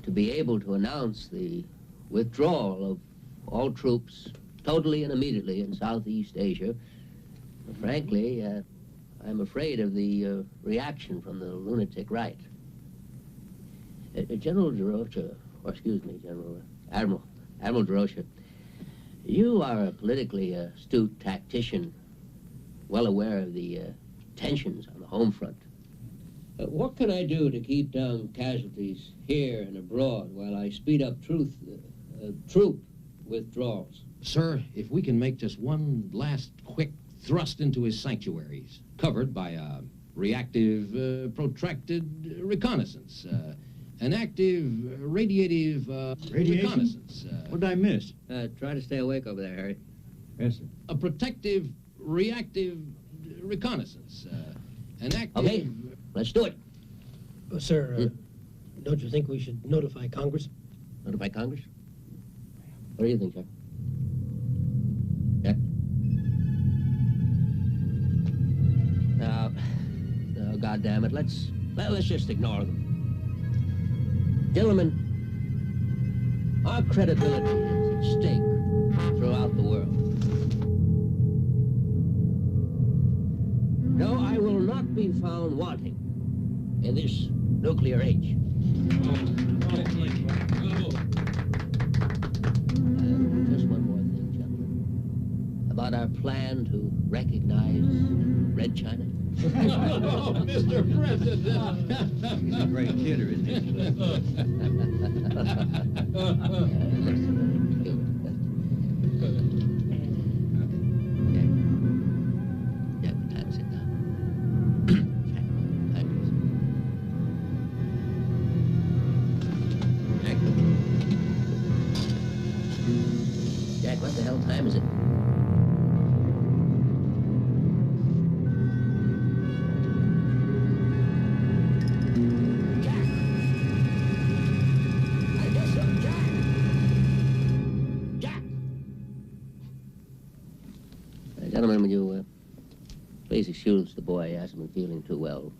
to be able to announce the withdrawal of all troops totally and immediately in Southeast Asia. Frankly, I'm afraid of the reaction from the lunatic right. General DeRocha, or excuse me, Admiral DeRocha, you are a politically astute tactician, well aware of the tensions on the home front. What can I do to keep down casualties here and abroad while I speed up troop withdrawals? Sir, if we can make just one last quick thrust into his sanctuaries, covered by a reactive, protracted reconnaissance, an active, radiative reconnaissance. What did I miss? Try to stay awake over there, Harry. Yes, sir. A protective, reactive reconnaissance, an active... Okay, let's do it. Sir, don't you think we should notify Congress? Notify Congress? What do you think, Jack? Jack? No, goddammit, let's just ignore them. Gentlemen, our credibility is at stake throughout the world. No, I will not be found wanting in this nuclear age. Just one more thing, gentlemen. About our plan to recognize Red China. Oh, Mr. President! He's a great kidder, isn't he? Jack, what the hell time is it? Gentlemen, will you please excuse the boy? He hasn't been feeling too well.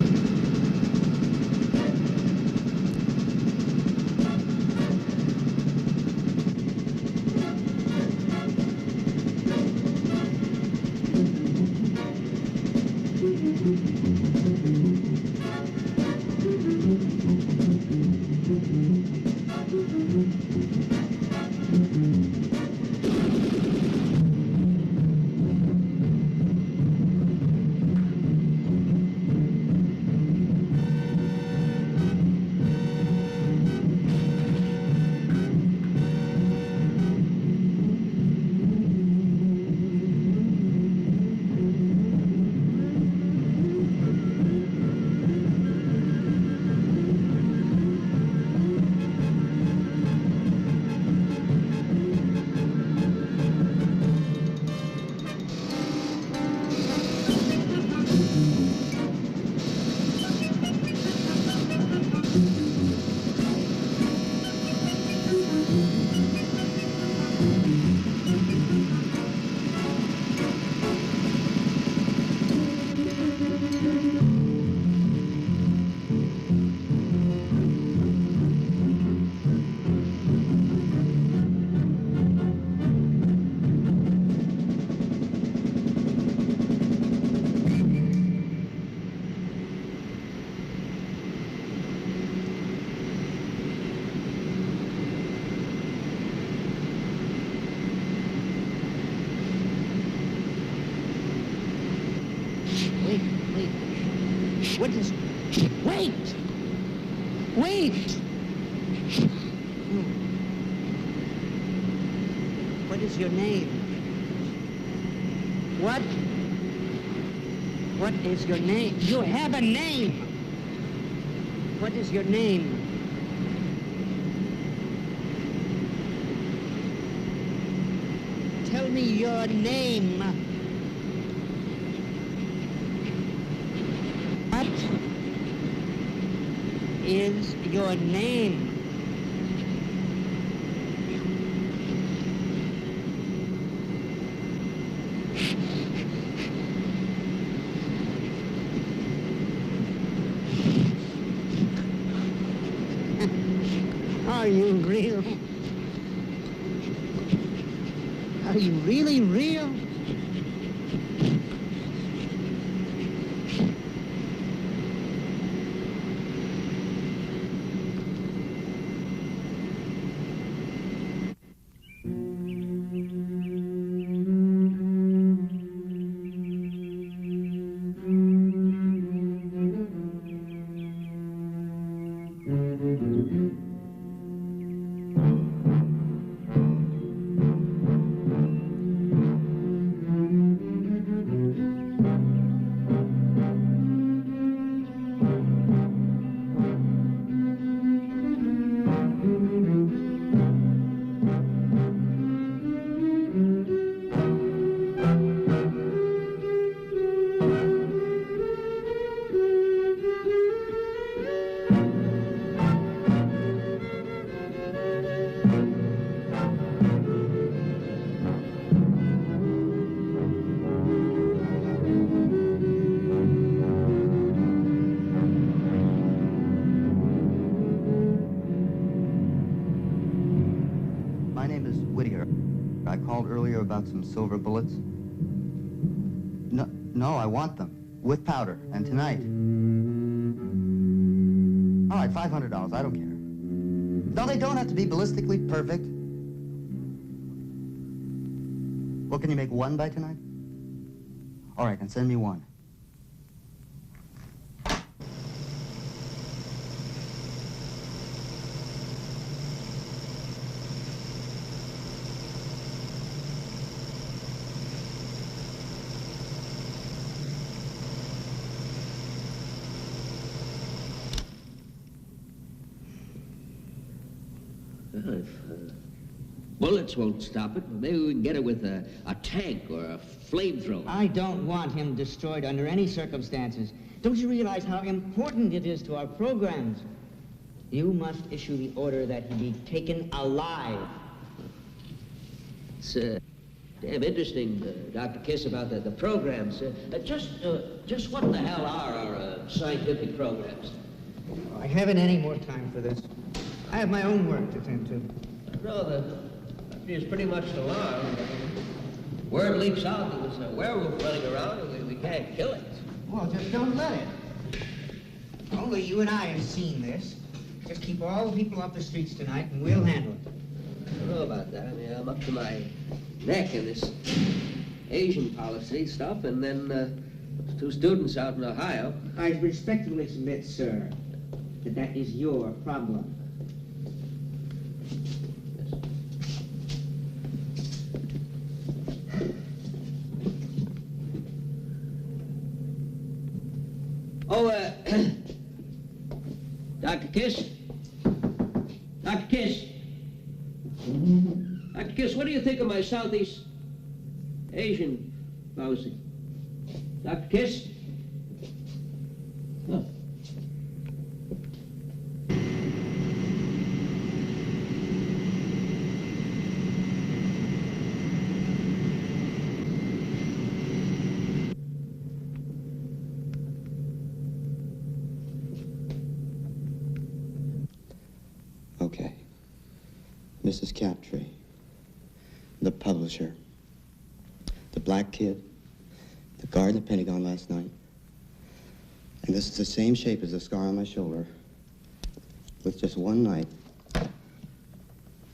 Wait! What is your name? What? What is your name? You have a name! What is your name? Tell me your name. What is your name? Are you real? Are you really real? About some silver bullets? No, I want them. With powder. And tonight. All right, $500. I don't care. No, they don't have to be ballistically perfect. Well, can you make one by tonight? All right, then send me one. Well, if bullets won't stop it, maybe we can get it with a tank or a flamethrower. I don't want him destroyed under any circumstances. Don't you realize how important it is to our programs? You must issue the order that he be taken alive. It's damn interesting, Dr. Kiss, about the programs. Just what the hell are our scientific programs? I haven't any more time for this. I have my own work to attend to. No, the country is pretty much alarmed. Word leaks out that there's a werewolf running around and we can't kill it. Well, just don't let it. Only you and I have seen this. Just keep all the people off the streets tonight and we'll handle it. I don't know about that. I mean, I'm up to my neck in this Asian policy stuff, and then 2 students out in Ohio. I respectfully submit, sir, that is your problem. Oh, Dr. Kiss? Dr. Kiss? Dr. Kiss, what do you think of my Southeast Asian policy? Dr. Kiss? Huh. Okay. Mrs. Captree, the publisher, the black kid, the guard in the Pentagon last night, and this is the same shape as the scar on my shoulder, with just one knife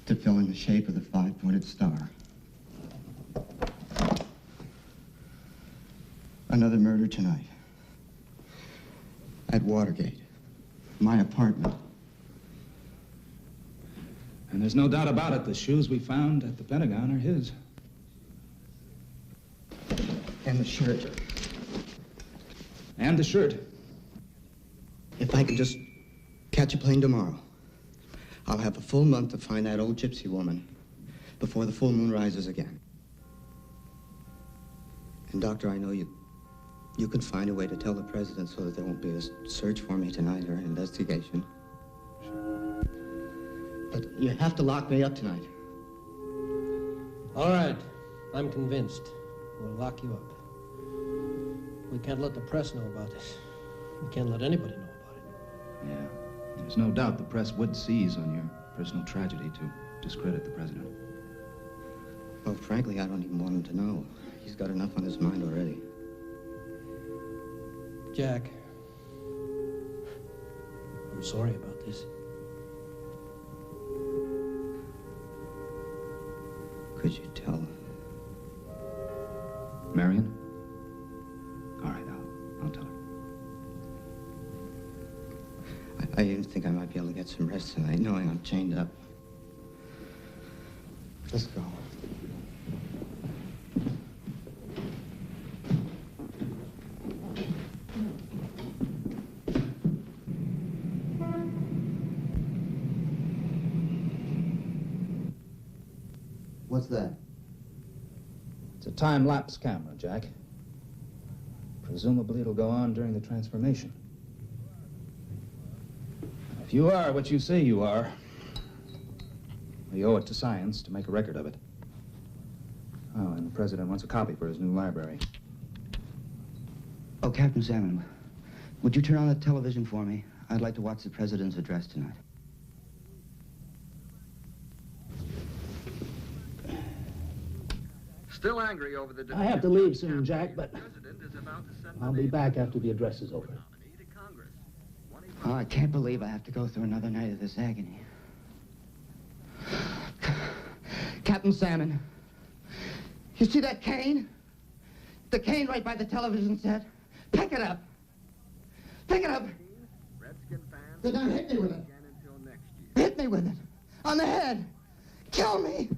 to fill in the shape of the 5-pointed star. Another murder tonight. At Watergate, my apartment. And there's no doubt about it, the shoes we found at the Pentagon are his. And the shirt. And the shirt. If I can just catch a plane tomorrow, I'll have a full month to find that old gypsy woman before the full moon rises again. And, Doctor, I know you can find a way to tell the president so that there won't be a search for me tonight or an investigation. But you have to lock me up tonight. All right. I'm convinced. We'll lock you up. We can't let the press know about this. We can't let anybody know about it. Yeah. There's no doubt the press would seize on your personal tragedy to discredit the president. Well, frankly, I don't even want him to know. He's got enough on his mind already. Jack, I'm sorry about this. Could you tell? Marion? All right, I'll tell her. I even think I might be able to get some rest tonight, knowing I'm chained up. Let's go. What's that? It's a time-lapse camera, Jack. Presumably it'll go on during the transformation. If you are what you say you are, we owe it to science to make a record of it. Oh, and the president wants a copy for his new library. Oh, Captain Salmon, would you turn on the television for me? I'd like to watch the president's address tonight. Still angry over the... I have to leave soon, Jack, but I'll be back after the address is over. Oh, I can't believe I have to go through another night of this agony. Captain Salmon, you see that cane? The cane right by the television set? Pick it up. Pick it up. Then now hit me with it. Hit me with it. On the head. Kill me.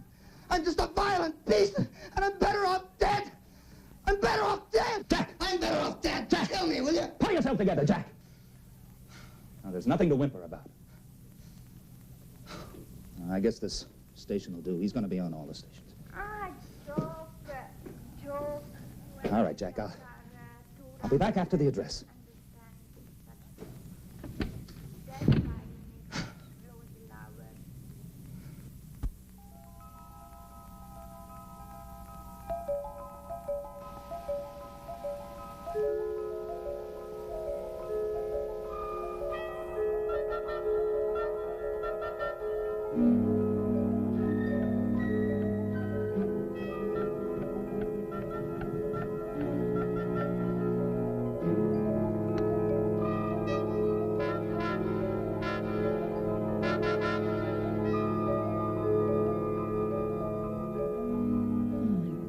I'm just a violent beast, and I'm better off dead. I'm better off dead. Jack! I'm better off dead. Jack, kill me, will you? Pull yourself together, Jack. Now, there's nothing to whimper about. I guess this station will do. He's going to be on all the stations. All right, Jack, I'll be back after the address.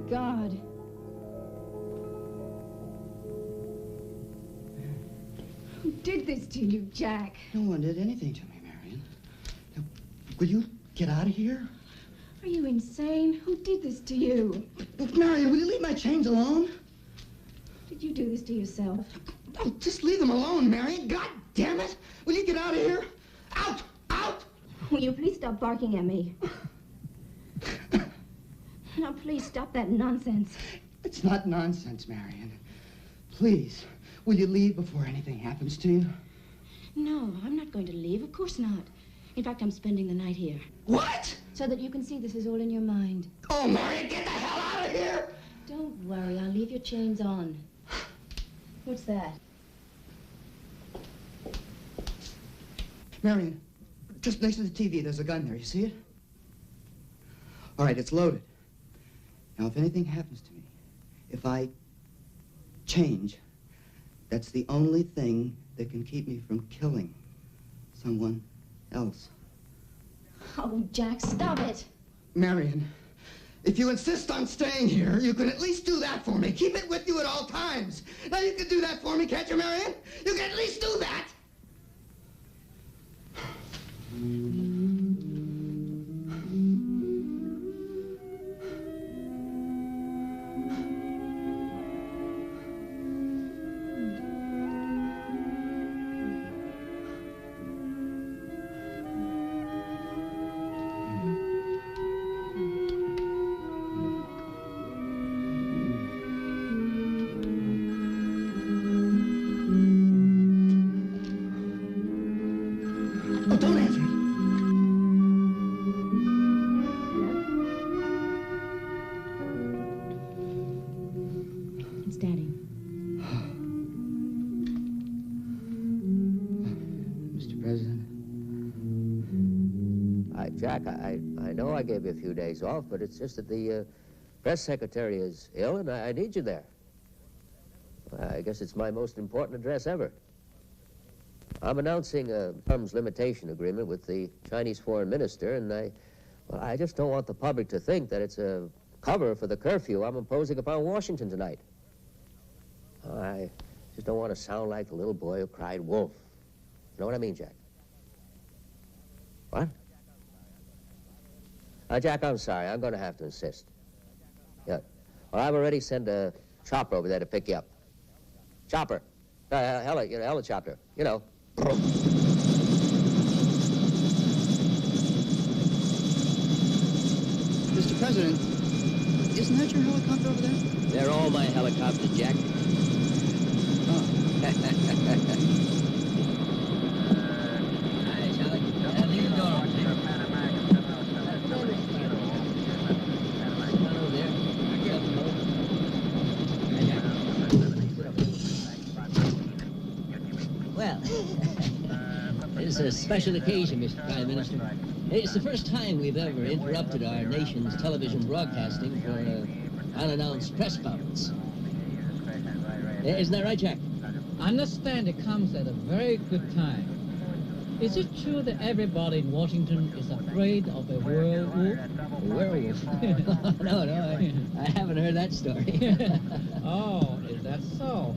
God. Who did this to you, Jack? No one did anything to me, Marion. Now, will you get out of here? Are you insane? Who did this to you? Marion, will you leave my chains alone? Did you do this to yourself? Oh, just leave them alone, Marion. God damn it. Will you get out of here? Out! Out! Will you please stop barking at me? Now, please stop that nonsense. It's not nonsense, Marion. Please, will you leave before anything happens to you? No, I'm not going to leave. Of course not. In fact, I'm spending the night here. What? So that you can see this is all in your mind. Oh, Marion, get the hell out of here! Don't worry, I'll leave your chains on. What's that? Marion, just next to the TV, there's a gun there. You see it? All right, it's loaded. Now, if anything happens to me, if I change, that's the only thing that can keep me from killing someone else. Oh, Jack, stop it. Marion, if you insist on staying here, you can at least do that for me. Keep it with you at all times. Now, you can do that for me, can't you, Marion? You can at least do that. Oh, don't answer it. It's Daddy. Mr. President. Jack, I know I gave you a few days off, but it's just that the press secretary is ill, and I need you there. I guess it's my most important address ever. I'm announcing a terms limitation agreement with the Chinese foreign minister, and I just don't want the public to think that it's a cover for the curfew I'm imposing upon Washington tonight. I just don't want to sound like the little boy who cried wolf. You know what I mean, Jack? What? Jack, I'm sorry. I'm going to have to insist. Yeah. Well, I've already sent a chopper over there to pick you up. Chopper. Helicopter. You know. Mr. President, isn't that your helicopter over there? They're all my helicopters, Jack. Well, it's a special occasion, Mr. Prime Minister. It's the first time we've ever interrupted our nation's television broadcasting for an unannounced press conference. Isn't that right, Jack? I understand it comes at a very good time. Is it true that everybody in Washington is afraid of a werewolf? A werewolf? No, I haven't heard that story. Oh, is that so?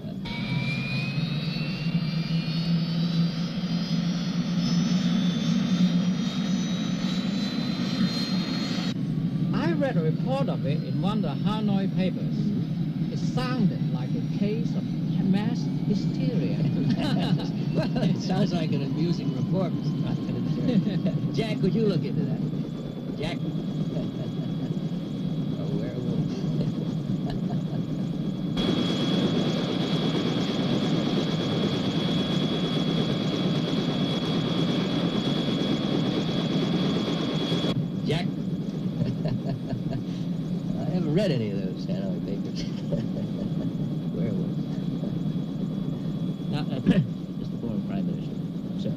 I read a report of it in one of the Hanoi papers. It sounded like a case of mass hysteria. Well, it sounds like an amusing report, Mr. Prime Minister. Jack, would you look into that? Jack? A werewolf. Jack? I haven't read any of those Hanoi papers. Werewolves. Now, Mr. Foreign Prime Minister, sir,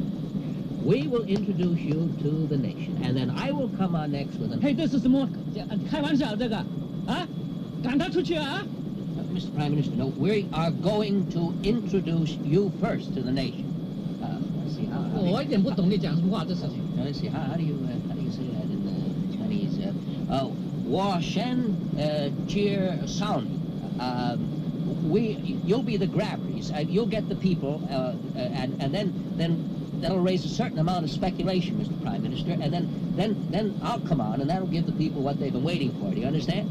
we will introduce you to the nation, and then I will come on next with an... Hey, this is more... 开玩笑这个啊赶他出去啊 Mr. Prime Minister, no, we are going to introduce you first to the nation. Let's see, how do you... 我一点不懂你讲什么话这事情 Let's see, how do you say that in Chinese? Wa Shen Cheer Sound. You'll be the grabbers. You'll get the people, and then that'll raise a certain amount of speculation, Mr. Prime Minister, and then I'll come on, and that'll give the people what they've been waiting for. Do you understand?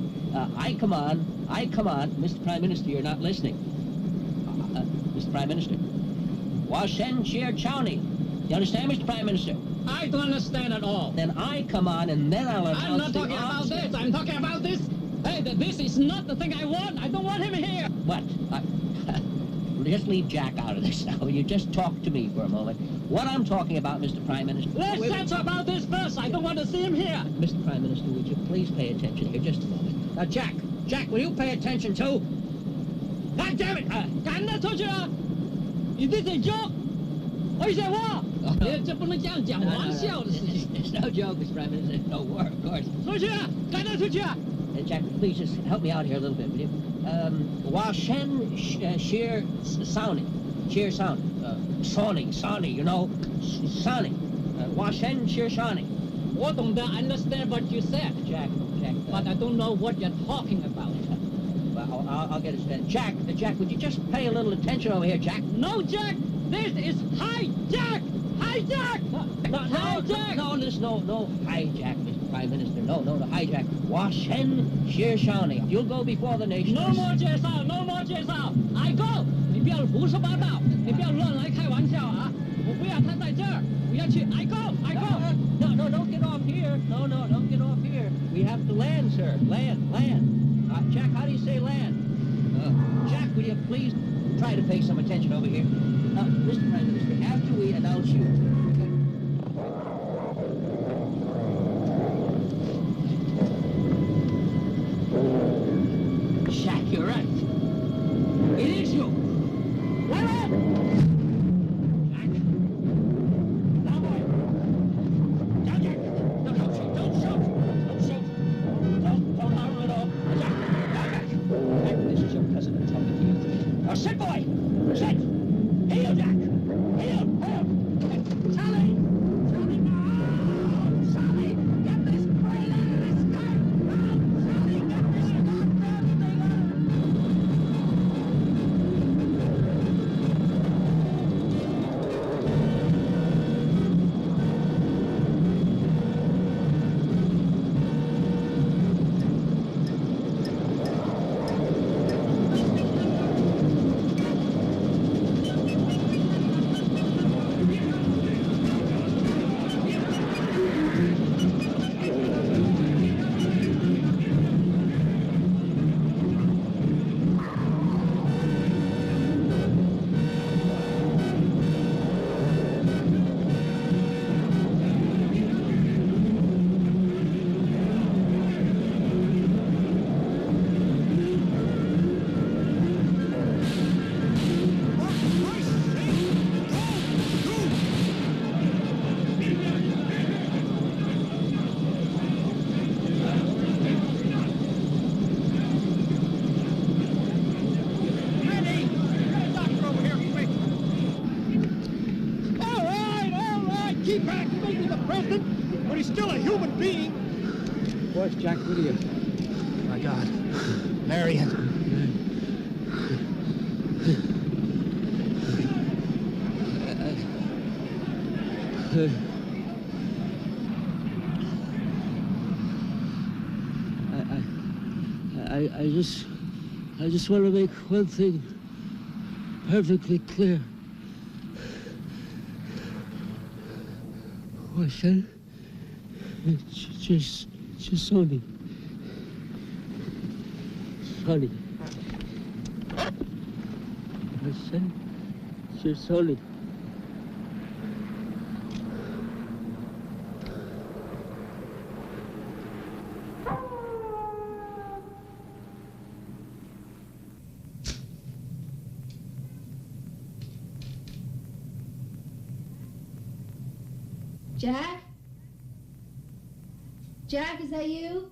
I come on, Mr. Prime Minister, you're not listening. Mr. Prime Minister. Wa Shen Cheer Chowni. You understand, Mr. Prime Minister? I don't understand at all. Then I come on, and then I'll announce I'm not talking about this. I'm talking about this. Hey, this is not the thing I want. I don't want him here. What? Just leave Jack out of this now. You just talk to me for a moment. What I'm talking about, Mr. Prime Minister... Let's talk about this first. I don't want to see him here. Mr. Prime Minister, would you please pay attention here just a moment? Jack, will you pay attention too? God damn it! 赶他出去啊 Is this a joke? Or is it war? 这不能这样讲玩笑的事情 It's no joke, Mr. Prime Minister. No war, of course. 出去啊赶他出去啊 Jack, please just help me out here a little bit, will you? Wa Shen Sheer Sounding. Sheer Sound. Sony, you know? Sony. Wa Shen Sheer Sony. 我懂得 understand what you said, Jack. But I don't know what you're talking about. Well, I'll get it straight. Jack, would you just pay a little attention over here, Jack? No, Jack! This is hijack! Hijack! Hijack! No, hijack, Mr. Prime Minister. No, the hijack. Wa Shen Sheer Shawnee. You'll go before the nation. No more 介绍 I go! 你不要胡说八道，你不要乱来开玩笑啊！我不要他在这儿，我要去 I go! No, don't get off here. No, don't get off here. We have to land, sir. Land. Jack, how do you say land? Jack, will you please try to pay some attention over here? Mr. Prime Minister, after we announce you... Jack, maybe the president, but he's still a human being. What's Jack with you? My God. Marion. I just want to make one thing perfectly clear. What I said? Just Sonny. Sonny. I said, just Sonny. Jack? Jack, is that you?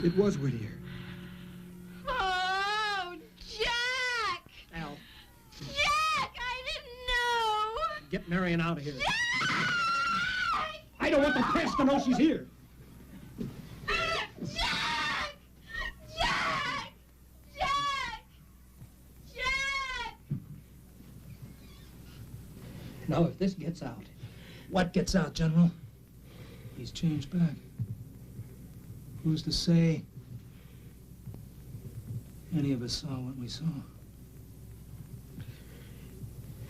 It was Whittier. Oh, Jack! Al, Jack, I didn't know! get Marion out of here. I don't want the press to know she's here. Jack! Jack! Jack! Jack! Now, if this gets out, What gets out, General? He's changed back. Who's to say any of us saw what we saw?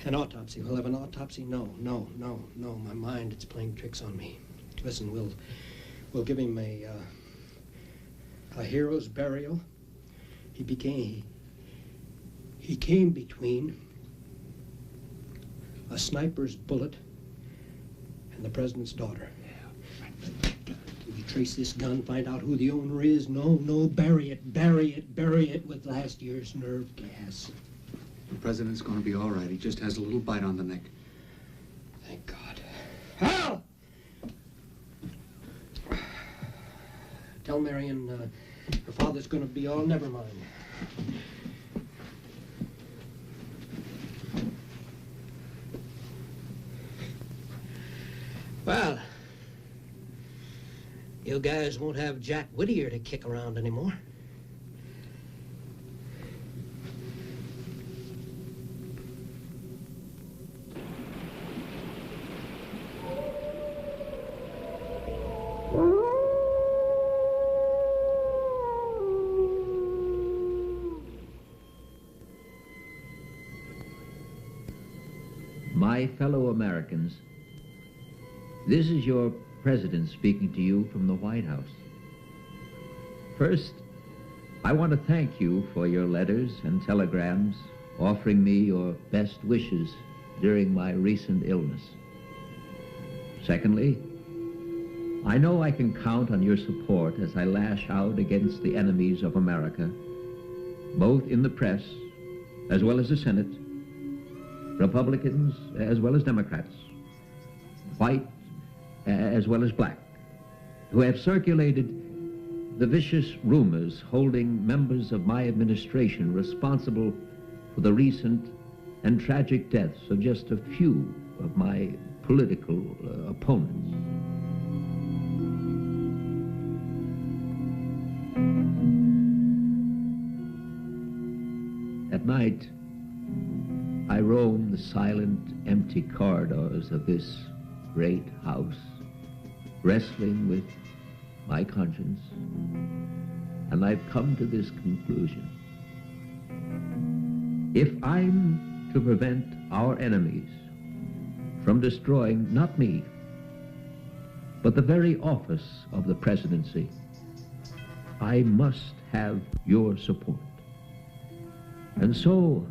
an autopsy. We'll have an autopsy. No. My mind, it's playing tricks on me. Listen, we'll give him a hero's burial. He came between a sniper's bullet and the president's daughter. Trace this gun, find out who the owner is. No, bury it with last year's nerve gas. The president's gonna be all right. He just has a little bite on the neck. Thank God. Hal! Tell Marion her father's gonna be all never mind. Well, you guys won't have Jack Whittier to kick around anymore. My fellow Americans, this is your president speaking to you from the White House. First, I want to thank you for your letters and telegrams offering me your best wishes during my recent illness. Secondly, I know I can count on your support as I lash out against the enemies of America, both in the press as well as the Senate, Republicans as well as Democrats, white as well as black, who have circulated the vicious rumors holding members of my administration responsible for the recent and tragic deaths of just a few of my political opponents. At night, I roam the silent, empty corridors of this great house, wrestling with my conscience, and I've come to this conclusion. If I'm to prevent our enemies from destroying not me, but the very office of the presidency, I must have your support. And so